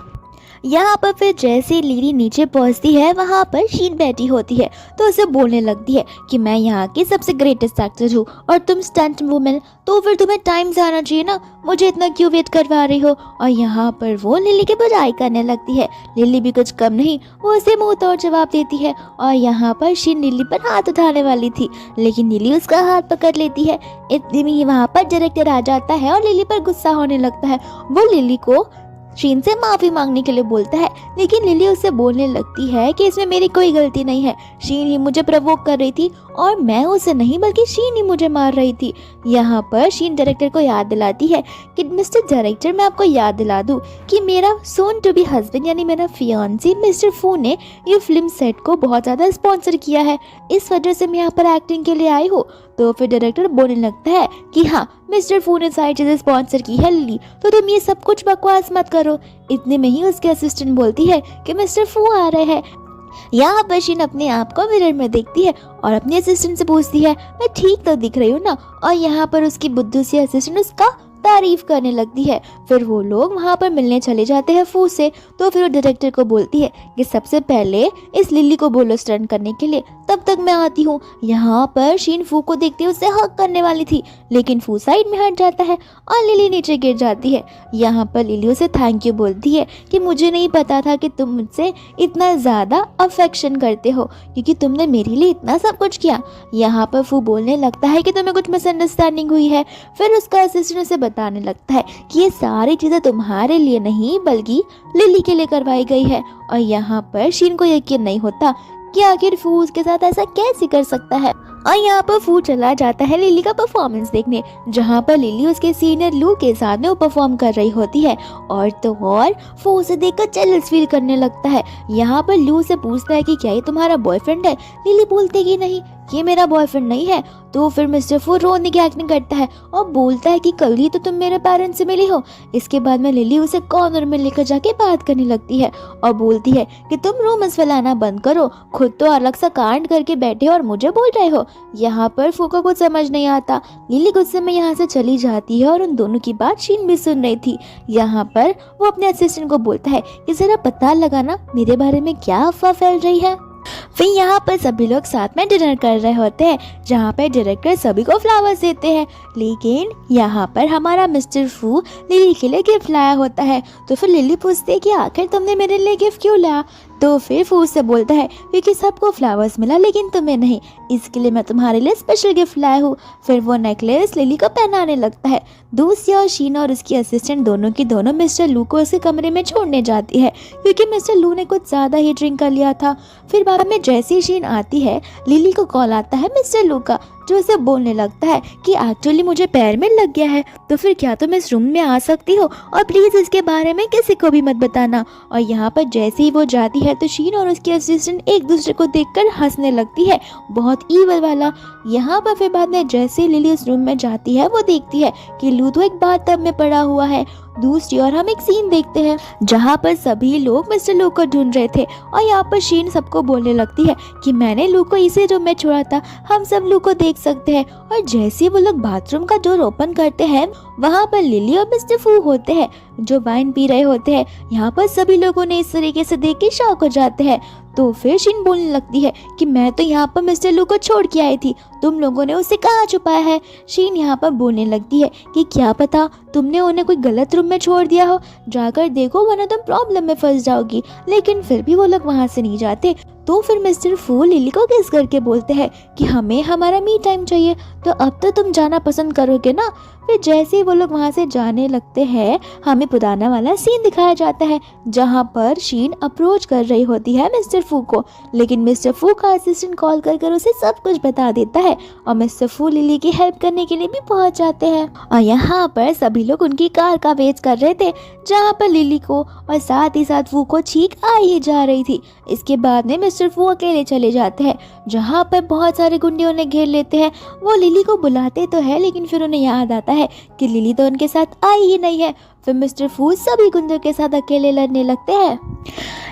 यहाँ पर फिर जैसे लिली नीचे पहुँचती है वहाँ पर शीन बैठी होती है तो उसे बोलने लगती है कि मैं यहाँ की सबसे ग्रेटेस्ट एक्टर हूँ और तुम स्टंट वुमेन, तो फिर तुम्हें टाइम से आना चाहिए ना, मुझे इतना क्यों वेट करवा रही हो। और यहाँ पर वो लिली की बुराई करने लगती है। लिली भी कुछ कम नहीं, वो उसे मुँह तोड़ जवाब देती है और यहाँ पर शीन लिली पर हाथ उठाने वाली थी लेकिन लिली उसका हाथ पकड़ लेती है। इतनी में ही वहाँ पर डायरेक्टर आ जाता है और लिली पर गुस्सा होने लगता है। वो लिली को शीन से माफ़ी मांगने के लिए बोलता है, लेकिन लिली उससे बोलने लगती है कि इसमें मेरी कोई गलती नहीं है, शीन ही मुझे प्रवोक कर रही थी और मैं उसे नहीं बल्कि शीन ही मुझे मार रही थी। यहाँ पर शीन डायरेक्टर को याद दिलाती है कि मिस्टर डायरेक्टर, मैं आपको याद दिला दूँ कि मेरा सोन टू बी हस्बैंड यानी मेरा फियांसी मिस्टर फू ने ये फिल्म सेट को बहुत ज़्यादा स्पॉन्सर किया है, इस वजह से मैं यहाँ पर एक्टिंग के लिए आई हूँ। तो फिर डायरेक्टर बोलने लगता है कि हाँ, मिस्टर फू ने सारी चीज़ें स्पॉन्सर की है लिली, तो तुम ये सब कुछ बकवास मत करो। इतने में ही उसके असिस्टेंट बोलती है कि मिस्टर फू आ रहे हैं। यहाँ पर शीन अपने आप को मिरर में देखती है और अपने असिस्टेंट से पूछती है, मैं ठीक तो दिख रही हूँ ना। और यहाँ पर उसकी बुद्धू सी असिस्टेंट उसका तारीफ करने लगती है। फिर वो लोग वहाँ पर मिलने चले जाते हैं फू से। तो फिर वो डायरेक्टर को बोलती है कि सबसे पहले इस लिली को बोलो स्टंट करने के लिए, तब तक मैं आती हूँ। यहाँ पर शीन फू को देखते उसे हक करने वाली थी लेकिन फू साइड में हट जाता है और लिली नीचे गिर जाती है। यहाँ पर लिली उसे थैंक यू बोलती है कि मुझे नहीं पता था कि तुम मुझसे इतना ज़्यादा अफेक्शन करते हो क्योंकि तुमने मेरे लिए इतना सब कुछ किया। यहाँ पर फू बोलने लगता है कि तुम्हें कुछ मिसअंडरस्टैंडिंग हुई है। फिर उसका असिस्टेंट उसे बताने लगता है कि ये सारी चीज़ें तुम्हारे लिए नहीं बल्कि लिली के लिए करवाई गई है। और यहाँ पर शीन को यकीन नहीं होता कि आखिर फू उसके साथ ऐसा कैसे कर सकता है। और यहाँ पर फू चला जाता है लिली का परफॉर्मेंस देखने, जहाँ पर लिली उसके सीनियर लू के साथ में वो परफॉर्म कर रही होती है और तो और फू उसे देखकर जेलस फील करने लगता है। यहाँ पर लू से पूछता है कि क्या ये तुम्हारा बॉयफ्रेंड है। लिली बोलती है कि नहीं, ये मेरा बॉयफ्रेंड नहीं है। तो फिर मिस्टर फू रोने की एक्टिंग करता है और बोलता है कि कल ही तो तुम मेरे पेरेंट्स से मिली हो। इसके बाद में लिली उसे कॉर्नर में लेकर जाके बात करने लगती है और बोलती है कि तुम रूमर्स फैलाना बंद करो, खुद तो अलग सा कांड करके बैठे हो और मुझे बोल रहे हो। यहाँ पर फू को कुछ समझ नहीं आता। लिली गुस्से में यहाँ से चली जाती है और उन दोनों की बात शीन भी सुन रही थी। यहाँ पर वो अपने असिस्टेंट को बोलता है कि जरा पता लगाना मेरे बारे में क्या अफवाह फैल रही है। फिर यहाँ पर सभी लोग साथ में डिनर कर रहे होते हैं, जहाँ पर डायरेक्टर सभी को फ्लावर्स देते हैं, लेकिन यहाँ पर हमारा मिस्टर फू लिली के लिए गिफ्ट लाया होता है। तो फिर लिली पूछती है कि आखिर तुमने मेरे लिए गिफ्ट क्यों लाया। तो फिर फू से बोलता है क्योंकि सबको फ्लावर्स मिला लेकिन तुम्हें नहीं, इसके लिए मैं तुम्हारे लिए स्पेशल गिफ्ट लाया हूँ। फिर वो नेकलेस लिली को पहनाने लगता है। दूसरी ओर शीन और उसकी असिस्टेंट दोनों की दोनों मिस्टर लू को उसके कमरे में छोड़ने जाती है क्योंकि मिस्टर लू ने कुछ ज़्यादा ही ड्रिंक कर लिया था। फिर बाद में जैसे ही शीन आती है लिली को कॉल आता है मिस्टर लू का, जो उसे बोलने लगता है कि एक्चुअली मुझे पैर में लग गया है, तो फिर क्या तुम इस रूम में आ सकती हो और प्लीज़ इसके बारे में किसी को भी मत बताना। और यहाँ पर जैसे ही वो जाती है तो शीन और उसकी असिस्टेंट एक दूसरे को देखकर हंसने लगती है, बहुत ईवल वाला। यहाँ पर फिर बाद में जैसे लिली उस रूम में जाती है वो देखती है कि लू तो एक बाथटब में पड़ा हुआ है। दूसरी ओर हम एक सीन देखते हैं जहाँ पर सभी लोग मिस्टर लू को ढूंढ रहे थे और यहाँ पर शीन सबको बोलने लगती है कि मैंने लू को इसी रूम में छोड़ा था, हम सब लू को देख सकते हैं। और जैसे वो लोग बाथरूम का डोर ओपन करते हैं वहाँ पर लिली और मिस्टर फू होते हैं जो वाइन पी रहे होते हैं। यहाँ पर सभी लोगों ने इस तरीके से देख के शॉक हो जाते हैं। तो फिर शीन बोलने लगती है कि मैं तो यहाँ पर मिस्टर लू को छोड़ के आई थी, तुम लोगों ने उसे कहाँ छुपाया है। शीन यहाँ पर बोलने लगती है कि क्या पता तुमने उन्हें कोई गलत रूम में छोड़ दिया हो, जाकर देखो वरना तुम प्रॉब्लम में फंस जाओगी। लेकिन फिर भी वो लोग वहाँ से नहीं जाते। तो फिर मिस्टर फू लिली को किस करके बोलते हैं कि हमें हमारा मी टाइम चाहिए, तो अब तो तुम जाना पसंद करोगे ना। फिर जैसे ही वो लोग वहाँ से जाने लगते हैं हमें पुराना वाला सीन दिखाया जाता है जहाँ पर शीन अप्रोच कर रही होती है मिस्टर फू को, लेकिन मिस्टर फू का असिस्टेंट कॉल कर उसे सब कुछ बता देता है और मिस्टर फू लिली की हेल्प करने के लिए भी पहुँच जाते हैं। और यहाँ पर सभी लोग उनकी कार का वेट कर रहे थे जहाँ पर लिली को और साथ ही साथ फू को छींक आ ही जा रही थी। इसके बाद में मिस्टर फू अकेले चले जाते हैं जहाँ पर बहुत सारे गुंडे उन्हें घेर लेते हैं। वो लिली को बुलाते तो है लेकिन फिर उन्हें याद आता है कि लिली तो उनके साथ आई ही नहीं है। फिर मिस्टर फू सभी गुंडों के साथ अकेले लड़ने लगते हैं।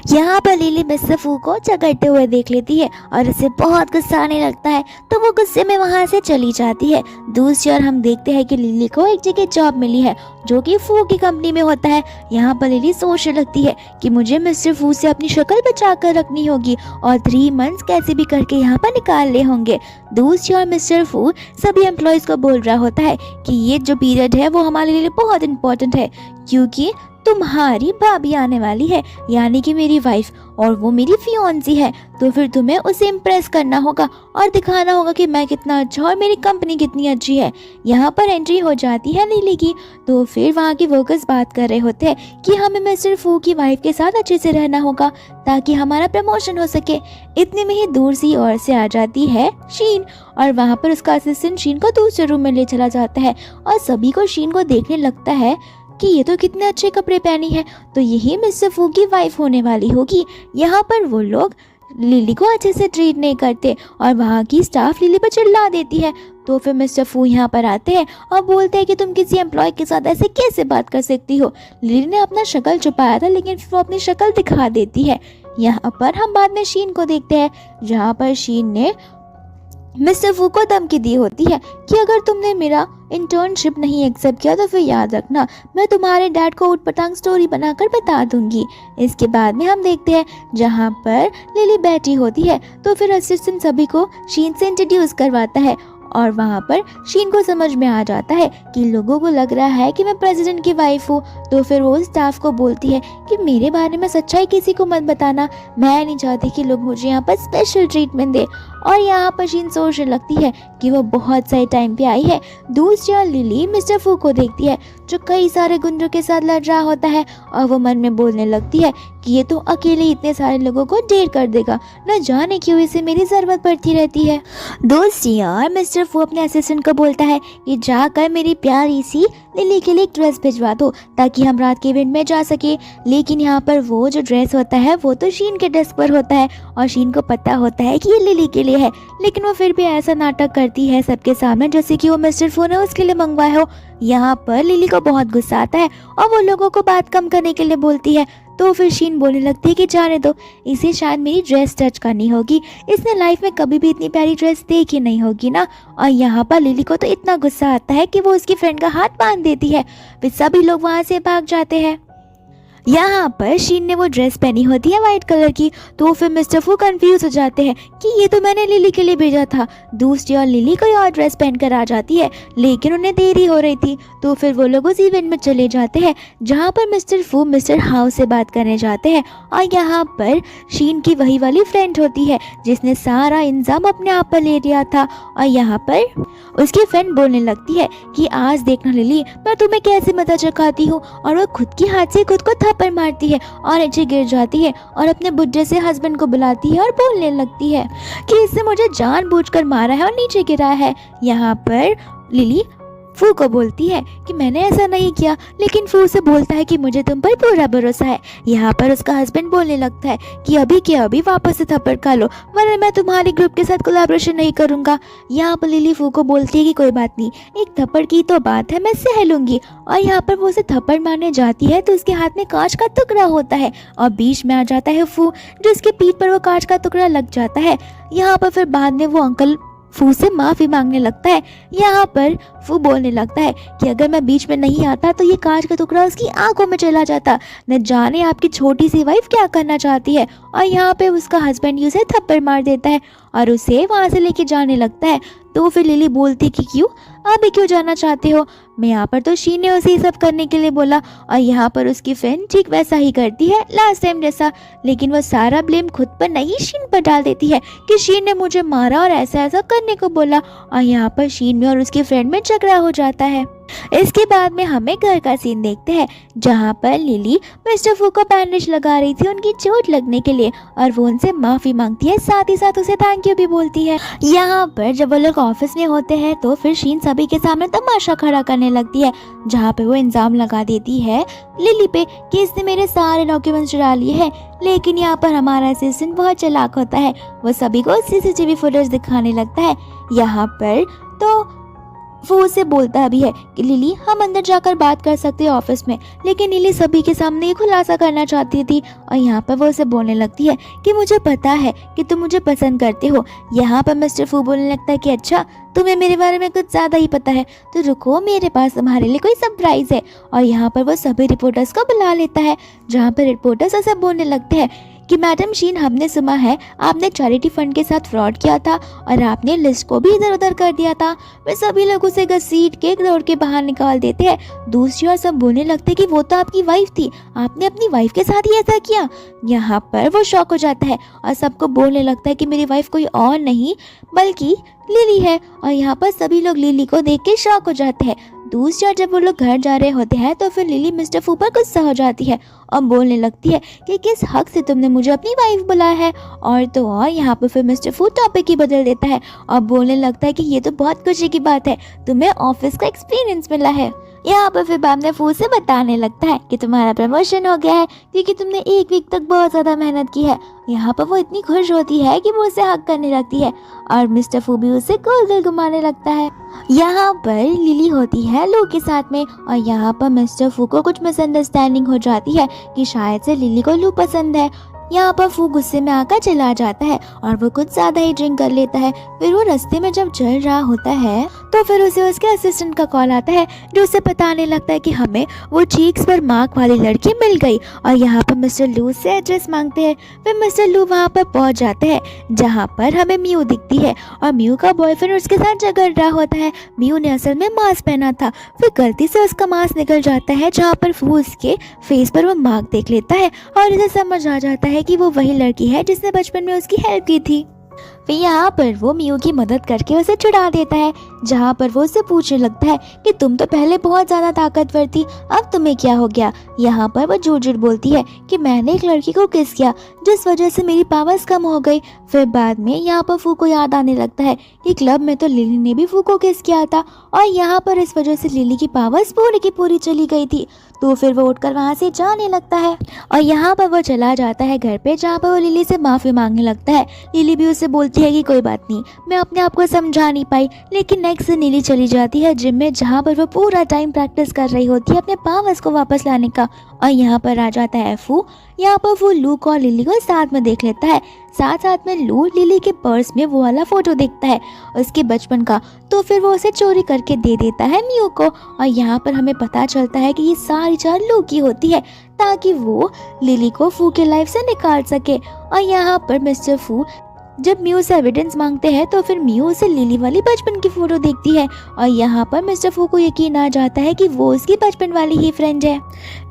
यहाँ पर लिली मिस्टर फू को झगड़ते हुए देख लेती है और उसे बहुत गुस्सा आने लगता है, तो वो गुस्से में वहाँ से चली जाती है। दूसरी ओर हम देखते हैं कि लिली को एक जगह जॉब मिली है जो कि फू की कंपनी में होता है। यहाँ पर लिली सोचने लगती है कि मुझे मिस्टर फू से अपनी शक्ल बचा कर रखनी होगी और 3 मंथ्स कैसे भी करके यहाँ पर निकालने होंगे। दूसरी ओर मिस्टर फू सभी एम्प्लॉयज़ को बोल रहा होता है कि ये जो पीरियड है वो हमारे लिए बहुत इंपॉर्टेंट है क्योंकि तुम्हारी भाभी आने वाली है, यानी कि मेरी वाइफ, और वो मेरी फियोंसी है, तो फिर तुम्हें उसे इम्प्रेस करना होगा और दिखाना होगा कि मैं कितना अच्छा और मेरी कंपनी कितनी अच्छी है। यहाँ पर एंट्री हो जाती है लिली की। तो फिर वहाँ के वर्कर्स बात कर रहे होते हैं कि हमें मिस्टर फू की वाइफ के साथ अच्छे से रहना होगा ताकि हमारा प्रमोशन हो सके। इतने में ही दूर सी ओर से आ जाती है शीन और वहाँ पर उसका असिस्टेंट शीन को दूसरे रूम में ले चला जाता है और सभी को शीन को देखने लगता है कि ये तो कितने अच्छे कपड़े पहनी है, तो यही मिस्टर फू की वाइफ होने वाली होगी। यहाँ पर वो लोग लिली को अच्छे से ट्रीट नहीं करते और वहाँ की स्टाफ लिली पर चिल्ला देती है। तो फिर मिस्टर फू यहाँ पर आते हैं और बोलते हैं कि तुम किसी एम्प्लॉय के साथ ऐसे कैसे बात कर सकती हो। लिली ने अपना शक्ल छुपाया था लेकिन फिर वो अपनी शक्ल दिखा देती है। यहाँ पर हम बाद में शीन को देखते हैं जहाँ पर शीन ने मिस्टर फू को धमकी दी होती है कि अगर तुमने मेरा इंटर्नशिप नहीं एक्सेप्ट किया तो फिर याद रखना मैं तुम्हारे डैड को उटपटांग स्टोरी बनाकर बता दूंगी। इसके बाद में हम देखते हैं जहाँ पर लिली बैठी होती है तो फिर असिस्टेंट सभी को शीन से इंट्रोड्यूस करवाता है और वहाँ पर शीन को समझ में आ जाता है कि लोगों को लग रहा है कि मैं प्रेसिडेंट की वाइफ हूँ। तो फिर वो स्टाफ को बोलती है कि मेरे बारे में सच्चाई किसी को मत बताना, मैं नहीं चाहती कि लोग मुझे यहाँ पर स्पेशल ट्रीटमेंट दे। और यहाँ पर शीन सोचने लगती है कि वो बहुत सही टाइम पे आई है। दूसरी ओर लिली मिस्टर फू को देखती है जो कई सारे गुंडों के साथ लड़ रहा होता है और वो मन में बोलने लगती है कि ये तो अकेले इतने सारे लोगों को ढेर कर देगा, न जाने क्यों इसे मेरी ज़रूरत पड़ती रहती है। दूसरी ओर मिस्टर फू अपने असिस्टेंट को बोलता है कि जाकर मेरी प्यारी सी लिली के लिए एक ड्रेस भिजवा दो ताकि हम रात के इवेंट में जा सके। लेकिन यहाँ पर वो जो ड्रेस होता है वो तो शीन के डेस्क पर होता है और शीन को पता होता है कि ये लिली के लिए है, लेकिन वो फिर भी ऐसा नाटक करती है सबके सामने जैसे कि वो मिस्टर फू ने उसके लिए मंगवाया हो। यहाँ पर लिली को बहुत गुस्सा आता है और वो लोगों को बात कम करने के लिए बोलती है। तो फिर शीन बोलने लगती है कि जाने दो, इसे शायद मेरी ड्रेस टच करनी होगी, इसने लाइफ में कभी भी इतनी प्यारी ड्रेस देखी नहीं होगी ना। और यहाँ पर लिली को तो इतना गुस्सा आता है कि वो उसकी फ्रेंड का हाथ बांध देती है। फिर सभी लोग वहाँ से भाग जाते हैं। यहाँ पर शीन ने वो ड्रेस पहनी होती है वाइट कलर की, तो फिर मिस्टर फू कंफ्यूज हो जाते हैं कि ये तो मैंने लिली के लिए भेजा था। दूसरी और लिली कोई और ड्रेस पहनकर आ जाती है, लेकिन उन्हें देरी हो रही थी, तो फिर वो लोग उस इवेंट में चले जाते हैं जहाँ पर मिस्टर फू मिस्टर हाउ से बात करने जाते हैं। और यहाँ पर शीन की वही वाली फ्रेंड होती है जिसने सारा इंतजाम अपने आप पर ले लिया था। और यहाँ पर उसकी फ्रेंड बोलने लगती है कि आज देखना लिली, मैं तुम्हें कैसे मजा चखाती हूँ। और वो खुद की हाथ से खुद को थप्पड़ मारती है और नीचे गिर जाती है और अपने बुड्ढे से हस्बैंड को बुलाती है और बोलने लगती है कि इसने मुझे जानबूझकर मारा है और नीचे गिरा है। यहाँ पर लिली फू को बोलती है कि मैंने ऐसा नहीं किया, लेकिन फू से बोलता है कि मुझे तुम पर पूरा भरोसा है। यहाँ पर उसका हस्बैंड बोलने लगता है कि अभी के अभी वापस से थप्पड़ खा लो, वरना मैं तुम्हारे ग्रुप के साथ कोलैबोरेशन नहीं करूँगा। यहाँ पर लिली फू को बोलती है कि कोई बात नहीं, एक थप्पड़ की तो बात है, मैं सह लूँगी। और यहाँ पर वो उसे थप्पड़ मारने जाती है तो उसके हाथ में कांच का टुकड़ा होता है और बीच में आ जाता है फू, जो उसके पीठ पर वो कांच का टुकड़ा लग जाता है। यहाँ पर फिर बाद में वो अंकल फू से माफ़ी मांगने लगता है। यहाँ पर फू बोलने लगता है कि अगर मैं बीच में नहीं आता तो ये कांच का टुकड़ा उसकी आंखों में चला जाता, न जाने आपकी छोटी सी वाइफ क्या करना चाहती है। और यहाँ पे उसका हस्बैंड उसे थप्पड़ मार देता है और उसे वहाँ से लेके जाने लगता है। तो फिर लिली बोलती कि क्यों, अभी क्यों जाना चाहते हो? मैं यहाँ पर तो शीन ने उसे ये सब करने के लिए बोला। और यहाँ पर उसकी फ्रेंड ठीक वैसा ही करती है लास्ट टाइम जैसा, लेकिन वो सारा ब्लेम खुद पर नहीं शीन पर डाल देती है कि शीन ने मुझे मारा और ऐसा ऐसा करने को बोला। और यहाँ पर शीन में और उसकी फ्रेंड में झगड़ा हो जाता है। इसके बाद में हमें घर का सीन देखते हैं जहाँ पर लिली मिस्टर फू को बैंडेज लगा रही थी उनकी चोट लगने के लिए, और वो उनसे माफ़ी मांगती है, साथ ही साथ उसे थैंक यू भी बोलती है। यहाँ पर जब वो लोग ऑफिस में होते हैं तो फिर शीन सभी के सामने तमाशा खड़ा करने लगती है, जहाँ पे वो इल्ज़ाम लगा देती है लिली पे कि इसने मेरे सारे डॉक्यूमेंट्स चुरा लिए हैं। लेकिन यहाँ पर हमारा असिस्टेंट बहुत चालाक होता है, वो सभी को सीसीटीवी फुटेज दिखाने लगता है। यहाँ पर तो वो उसे बोलता भी है कि लिली, हम अंदर जाकर बात कर सकते हैं ऑफिस में, लेकिन लिली सभी के सामने ये खुलासा करना चाहती थी। और यहाँ पर वो उसे बोलने लगती है कि मुझे पता है कि तुम मुझे पसंद करते हो। यहाँ पर मिस्टर फू बोलने लगता है कि अच्छा, तुम्हें मेरे बारे में कुछ ज़्यादा ही पता है, तो रुको, मेरे पास तुम्हारे लिए कोई सरप्राइज़ है। और यहाँ पर वो सभी रिपोर्टर्स को बुला लेता है, जहाँ पर रिपोर्टर्स ऐसा बोलने लगते हैं कि मैडम शीन, हमने सुना है आपने चैरिटी फंड के साथ फ्रॉड किया था और आपने लिस्ट को भी इधर उधर कर दिया था। वे सभी लोग उसे घसीट के दौड़ के बाहर निकाल देते हैं। दूसरी ओर सब बोलने लगते हैं कि वो तो आपकी वाइफ थी, आपने अपनी वाइफ के साथ ही ऐसा किया। यहाँ पर वो शॉक हो जाता है और सबको बोलने लगता है कि मेरी वाइफ कोई और नहीं बल्कि लिली है। और यहाँ पर सभी लोग लिली को देख के शॉक हो जाते हैं। दूसरी ओर जब वो लोग घर जा रहे होते हैं तो फिर लिली मिस्टर फू पर गुस्सा हो जाती है और बोलने लगती है कि किस हक से तुमने मुझे अपनी वाइफ बुलाया है। और तो और यहाँ पर फिर मिस्टर फू टॉपिक ही बदल देता है और बोलने लगता है कि ये तो बहुत खुशी की बात है, तुम्हें ऑफिस का एक्सपीरियंस मिला है। यहाँ पर फिर बाद में फू से बताने लगता है कि तुम्हारा प्रमोशन हो गया है क्योंकि तुमने एक वीक तक बहुत ज़्यादा मेहनत की है। यहाँ पर वो इतनी खुश होती है कि वो उसे हक करने लगती है और मिस्टर फू भी उसे गोल गोल घुमाने लगता है। यहाँ पर लिली होती है लू के साथ में और यहाँ पर मिस्टर फू को कुछ मिसअंडरस्टैंडिंग हो जाती है कि शायद से लिली को लू पसंद है। यहाँ पर फू गुस्से में आकर चला जाता है और वो कुछ ज्यादा ही ड्रिंक कर लेता है। फिर वो रास्ते में जब चल रहा होता है तो फिर उसे उसके असिस्टेंट का कॉल आता है जो उसे बताने लगता है कि हमें वो चीक्स पर मार्क वाली लड़की मिल गई। और यहाँ पर मिस्टर लू से एड्रेस मांगते हैं। फिर मिस्टर लू वहाँ पर पहुँच जाते हैं जहाँ पर हमें म्यू दिखती है और म्यू का बॉयफ्रेंड उसके साथ झगड़ रहा होता है। म्यू ने असल में मास्क पहना था, फिर गलती से उसका मास्क निकल जाता है जहाँ पर फू उसके फेस पर वो मार्क देख लेता है और इसे समझ आ जाता है कि वो वही लड़की है जिसने बचपन में उसकी हेल्प की थी। फिर यहाँ पर वो म्यू की मदद करके उसे छुड़ा देता है, जहाँ पर वो उससे पूछने लगता है कि तुम तो पहले बहुत ज़्यादा ताकतवर थी, अब तुम्हें क्या हो गया। यहाँ पर वो झूठ झूठ बोलती है कि मैंने एक लड़की को किस किया जिस वजह से मेरी पावर्स कम हो गई। फिर बाद में यहाँ पर फू को याद आने लगता है कि क्लब में तो लिली ने भी फू को किस किया था और यहाँ पर इस वजह से लिली की पावर्स पूरी की पूरी चली गई थी। तो फिर वो उठकर वहाँ से जाने लगता है और यहाँ पर वो चला जाता है घर पे, जहाँ पर वो लिली से माफ़ी मांगने लगता है। लिली भी उससे बोलती बोलती है कि कोई बात नहीं, मैं अपने आप को समझा नहीं पाई। लेकिन नेक्स्ट दिन नीली चली जाती है जिम में, जहाँ पर वो पूरा टाइम प्रैक्टिस कर रही होती है अपने पावर्स को वापस लाने का। और यहाँ पर आ जाता है फू। यहाँ पर वो लूक और लिली को साथ में देख लेता है। साथ साथ में लू लिली के पर्स में वो वाला फोटो देखता है उसके बचपन का, तो फिर वो उसे चोरी करके दे देता है म्यू को। और यहाँ पर हमें पता चलता है कि ये सारी चाल लू की होती है ताकि वो लिली को फू के लाइफ से निकाल सके। और यहाँ पर मिस्टर फू जब म्यू से एविडेंस मांगते हैं तो फिर म्यू उसे लिली वाली बचपन की फोटो देखती है। और यहाँ पर मिस्टर फू को यकीन आ जाता है कि वो उसकी बचपन वाली ही फ्रेंड है।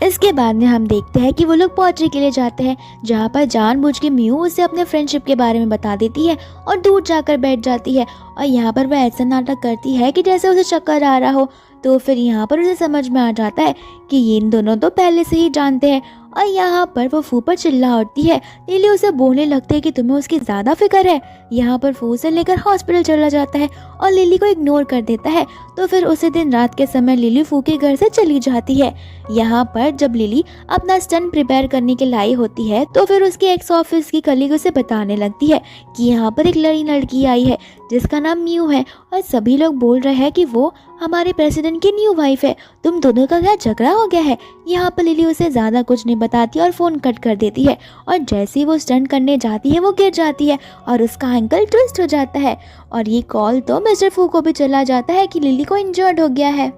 इसके बाद में हम देखते हैं कि वो लोग पोएट्री के लिए जाते हैं, जहाँ पर जानबूझ के म्यू उसे अपने फ्रेंडशिप के बारे में बता देती है और दूर जाकर बैठ जाती है। और यहाँ पर वह ऐसा नाटक करती है कि जैसे उसे चक्कर आ रहा हो। तो फिर यहाँ पर उसे समझ में आ जाता है कि ये इन दोनों तो पहले से ही जानते हैं। और यहाँ पर वो फू पर चिल्ला उठती है। लिली उसे बोलने लगती है कि तुम्हें उसकी ज़्यादा फिक्र है। यहाँ पर फू उसे लेकर हॉस्पिटल चला जाता है और लिली को इग्नोर कर देता है। तो फिर उसी दिन रात के समय लिली फू के घर से चली जाती है। यहाँ पर जब लिली अपना स्टंट प्रिपेयर करने के लाई होती है तो फिर उसके एक्स ऑफिस की कलीग उसे बताने लगती है कि यहाँ पर एक लड़की आई है जिसका नाम म्यू है और सभी लोग बोल रहे हैं कि वो हमारे प्रेसिडेंट की न्यू वाइफ है। तुम दोनों का क्या झगड़ा हो गया है? यहाँ पर लिली उसे ज़्यादा कुछ नहीं बताती और फ़ोन कट कर देती है। और जैसे ही वो स्टंट करने जाती है वो गिर जाती है और उसका एंकल ट्विस्ट हो जाता है। और ये कॉल तो मिस्टर फू को भी चला जाता है कि लिली को इंजर्ड हो गया है।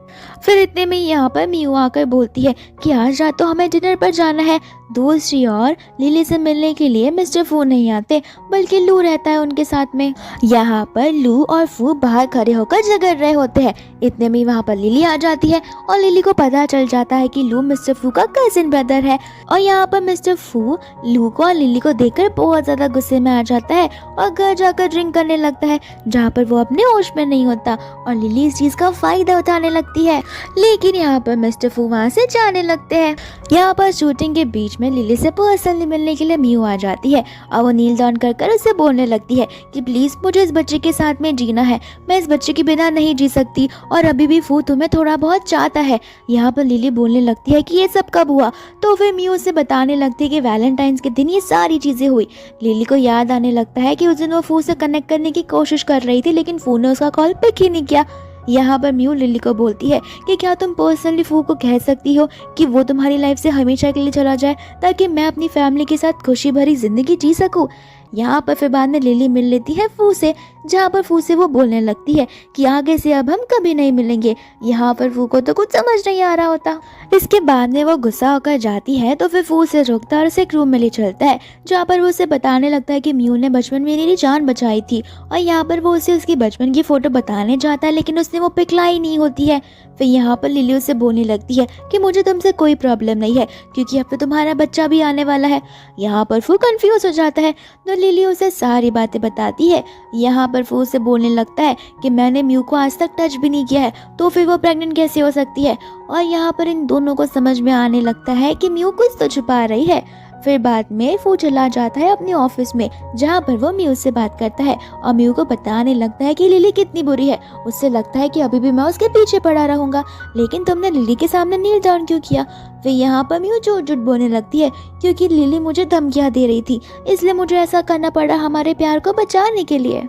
फिर इतने में यहाँ पर म्यू आकर बोलती है कि आज रात तो हमें डिनर पर जाना है। दूसरी ओर लिली से मिलने के लिए मिस्टर फू नहीं आते बल्कि लू रहता है उनके साथ में। यहाँ पर लू और फू बाहर खड़े होकर झगड़ रहे होते हैं। इतने में वहाँ पर लिली आ जाती है और लिली को पता चल जाता है कि लू मिस्टर फू का कजिन ब्रदर है। और यहाँ पर मिस्टर फू लू को और लिली को देखकर बहुत ज़्यादा गुस्से में आ जाता है और घर जाकर ड्रिंक करने लगता है, जहाँ पर वो अपने होश में नहीं होता। और लिली इस चीज़ का फायदा उठाने लगती है। लेकिन यहाँ पर मिस्टर फू वहाँ से जाने लगते हैं। यहाँ पर शूटिंग के बीच में लिली से पर्सनली मिलने के लिए म्यू आ जाती है और वो नील डाउन कर उससे बोलने लगती है कि प्लीज़ मुझे इस बच्चे के साथ में जीना है, मैं इस बच्चे के बिना नहीं जी सकती और अभी भी फू तुम्हें थोड़ा बहुत चाहता है। यहाँ पर लिली बोलने लगती है कि ये सब कब हुआ? तो फिर म्यू उसे बताने लगती है कि वैलेंटाइंस के दिन ये सारी चीज़ें हुई। लिली को याद आने लगता है कि उस दिन वो फू से कनेक्ट करने की कोशिश कर रही थी लेकिन फू ने उसका कॉल पिक ही नहीं किया। यहाँ पर म्यू लिली को बोलती है कि क्या तुम पर्सनली फू को कह सकती हो कि वो तुम्हारी लाइफ से हमेशा के लिए चला जाए ताकि मैं अपनी फैमिली के साथ खुशी भरी जिंदगी जी सकूं। यहाँ पर फिर बाद में लिली मिल लेती है फू से, जहाँ पर फू से वो बोलने लगती है कि आगे से अब हम कभी नहीं मिलेंगे। यहाँ पर फू को तो कुछ समझ नहीं आ रहा होता। इसके बाद में वो गुस्सा होकर जाती है तो फिर फू उसे रोकता है और उसे एक रूम में ले चलता है, जहाँ पर वो उसे बताने लगता है कि म्यू ने बचपन में मेरी जान बचाई थी। और यहाँ पर वो उसे उसकी बचपन की फ़ोटो बताने जाता है लेकिन उसने वो पिक लाई नहीं होती है। फिर यहाँ पर लिली उसे बोलने लगती है कि मुझे तुमसे कोई प्रॉब्लम नहीं है क्योंकि अब तो तुम्हारा बच्चा भी आने वाला है। यहाँ पर फू कंफ्यूज हो जाता है तो लिली उसे सारी बातें बताती है। यहाँ पर फू से बोलने लगता है कि मैंने म्यू को आज तक टच भी नहीं किया है तो फिर वो प्रेग्नेंट कैसे हो सकती है। और यहाँ पर इन दोनों को समझ में आने लगता है कि म्यू कुछ तो छुपा रही है। फिर बाद में फू चला जाता है अपने ऑफिस में, जहाँ पर वो म्यू से बात करता है और म्यू को बताने लगता है कि लिली कितनी बुरी है। उससे लगता है कि अभी भी मैं उसके पीछे पड़ा रहूंगा, लेकिन तुमने लिली के सामने नील डाउन क्यों किया? फिर यहाँ पर म्यू झूठ झूठ बोलने लगती है क्योंकि लिली मुझे धमकियाँ दे रही थी, इसलिए मुझे ऐसा करना पड़ा हमारे प्यार को बचाने के लिए।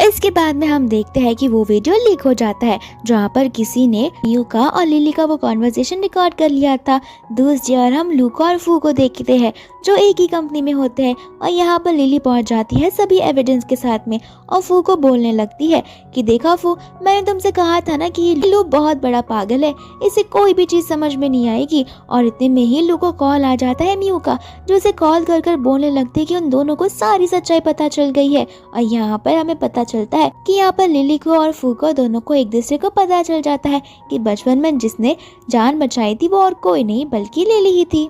इसके बाद में हम देखते हैं कि वो वीडियो लीक हो जाता है, जहाँ पर किसी ने म्यू का और लिली का वो कॉन्वर्सेशन रिकॉर्ड कर लिया था। दूसरी ओर हम लू और फू को देखते हैं जो एक ही कंपनी में होते हैं। और यहाँ पर लिली पहुँच जाती है सभी एविडेंस के साथ में और फू को बोलने लगती है कि देखा फू, मैंने तुमसे कहा था ना कि ये लू बहुत बड़ा पागल है, इसे कोई भी चीज़ समझ में नहीं आएगी। और इतने में ही लू को कॉल आ जाता है म्यू का, जो उसे कॉल कर बोलने लगती है कि उन दोनों को सारी सच्चाई पता चल गई है। और यहाँ पर हमें पता चलता है कि यहाँ पर लिली को और फू को दोनों को एक दूसरे को पता चल जाता है कि बचपन में जिसने जान बचाई थी वो और कोई नहीं बल्कि लिली ही थी।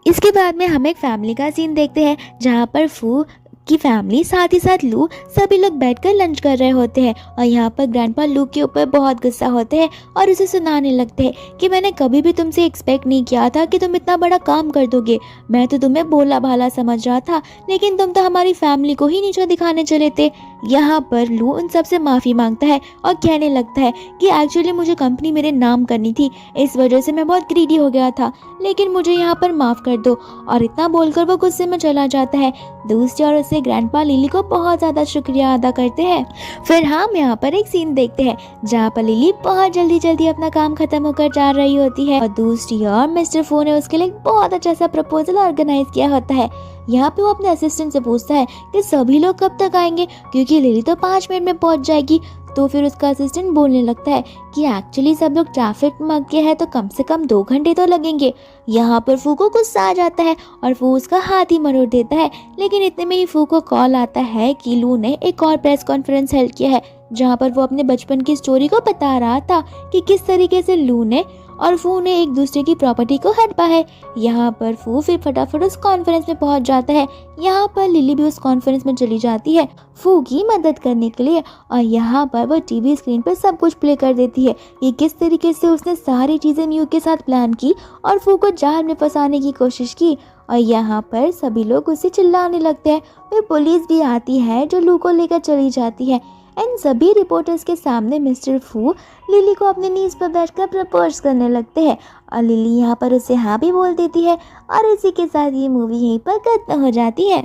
इसके बाद में हम एक फैमिली का सीन देखते हैं, जहाँ पर फू की फैमिली साथ ही साथ लू सभी लोग बैठकर लंच कर रहे होते हैं। और यहाँ पर ग्रैंडपा लू के ऊपर बहुत गुस्सा होते हैं और उसे सुनाने लगते हैं कि मैंने कभी भी तुमसे एक्सपेक्ट नहीं किया था कि तुम इतना बड़ा काम कर दोगे। मैं तो तुम्हें भोला भाला समझ रहा था, लेकिन तुम तो हमारी फैमिली को ही नीचा दिखाने चले थे। यहाँ पर लू उन सबसे माफ़ी मांगता है और कहने लगता है कि एक्चुअली मुझे कंपनी मेरे नाम करनी थी, इस वजह से मैं बहुत ग्रीडी हो गया था, लेकिन मुझे यहाँ पर माफ़ कर दो। और इतना बोलकर वो गुस्से में चला जाता है। दूसरी ओर उसे लिए ग्रैंडपा लिली को बहुत ज़्यादा शुक्रिया अदा करते हैं। फिर हम यहाँ पर एक सीन देखते हैं जहाँ पर लिली बहुत जल्दी अपना काम खत्म होकर जा रही होती है और दूसरी ओर मिस्टर फू ने उसके लिए एक बहुत अच्छा सा प्रपोजल ऑर्गेनाइज किया होता है। यहाँ पे वो अपने असिस्टेंट से पूछता है कि सभी लोग कब तक आएंगे, क्योंकि लिली तो 5 मिनट में पहुँच जाएगी। तो फिर उसका असिस्टेंट बोलने लगता है कि एक्चुअली सब लोग ट्रैफिक में अटके हैं तो कम से कम 2 घंटे तो लगेंगे। यहाँ पर फू को गुस्सा आ जाता है और फू उसका हाथ ही मरोड़ देता है। लेकिन इतने में ही फू को कॉल आता है कि लू ने एक और प्रेस कॉन्फ्रेंस हेल्ड किया है जहाँ पर वो अपने बचपन की स्टोरी को बता रहा था कि किस तरीके से लू ने और फू ने एक दूसरे की प्रॉपर्टी को हड़पा है। यहाँ पर फू फिर फटाफट उस कॉन्फ्रेंस में पहुंच जाता है। यहाँ पर लिली भी उस कॉन्फ्रेंस में चली जाती है फू की मदद करने के लिए और यहाँ पर वो टीवी स्क्रीन पर सब कुछ प्ले कर देती है कि किस तरीके से उसने सारी चीज़ें म्यू के साथ प्लान की और फू को जाल में फंसाने की कोशिश की। और यहाँ पर सभी लोग उसे चिल्लाने लगते हैं। फिर पुलिस भी आती है जो लू को लेकर चली जाती है। इन सभी रिपोर्टर्स के सामने मिस्टर फू लिली को अपने नीज पर बैठकर प्रपोज करने लगते हैं और लिली यहाँ पर उसे हाँ भी बोल देती है और इसी के साथ ये मूवी यहीं पर खत्म हो जाती है।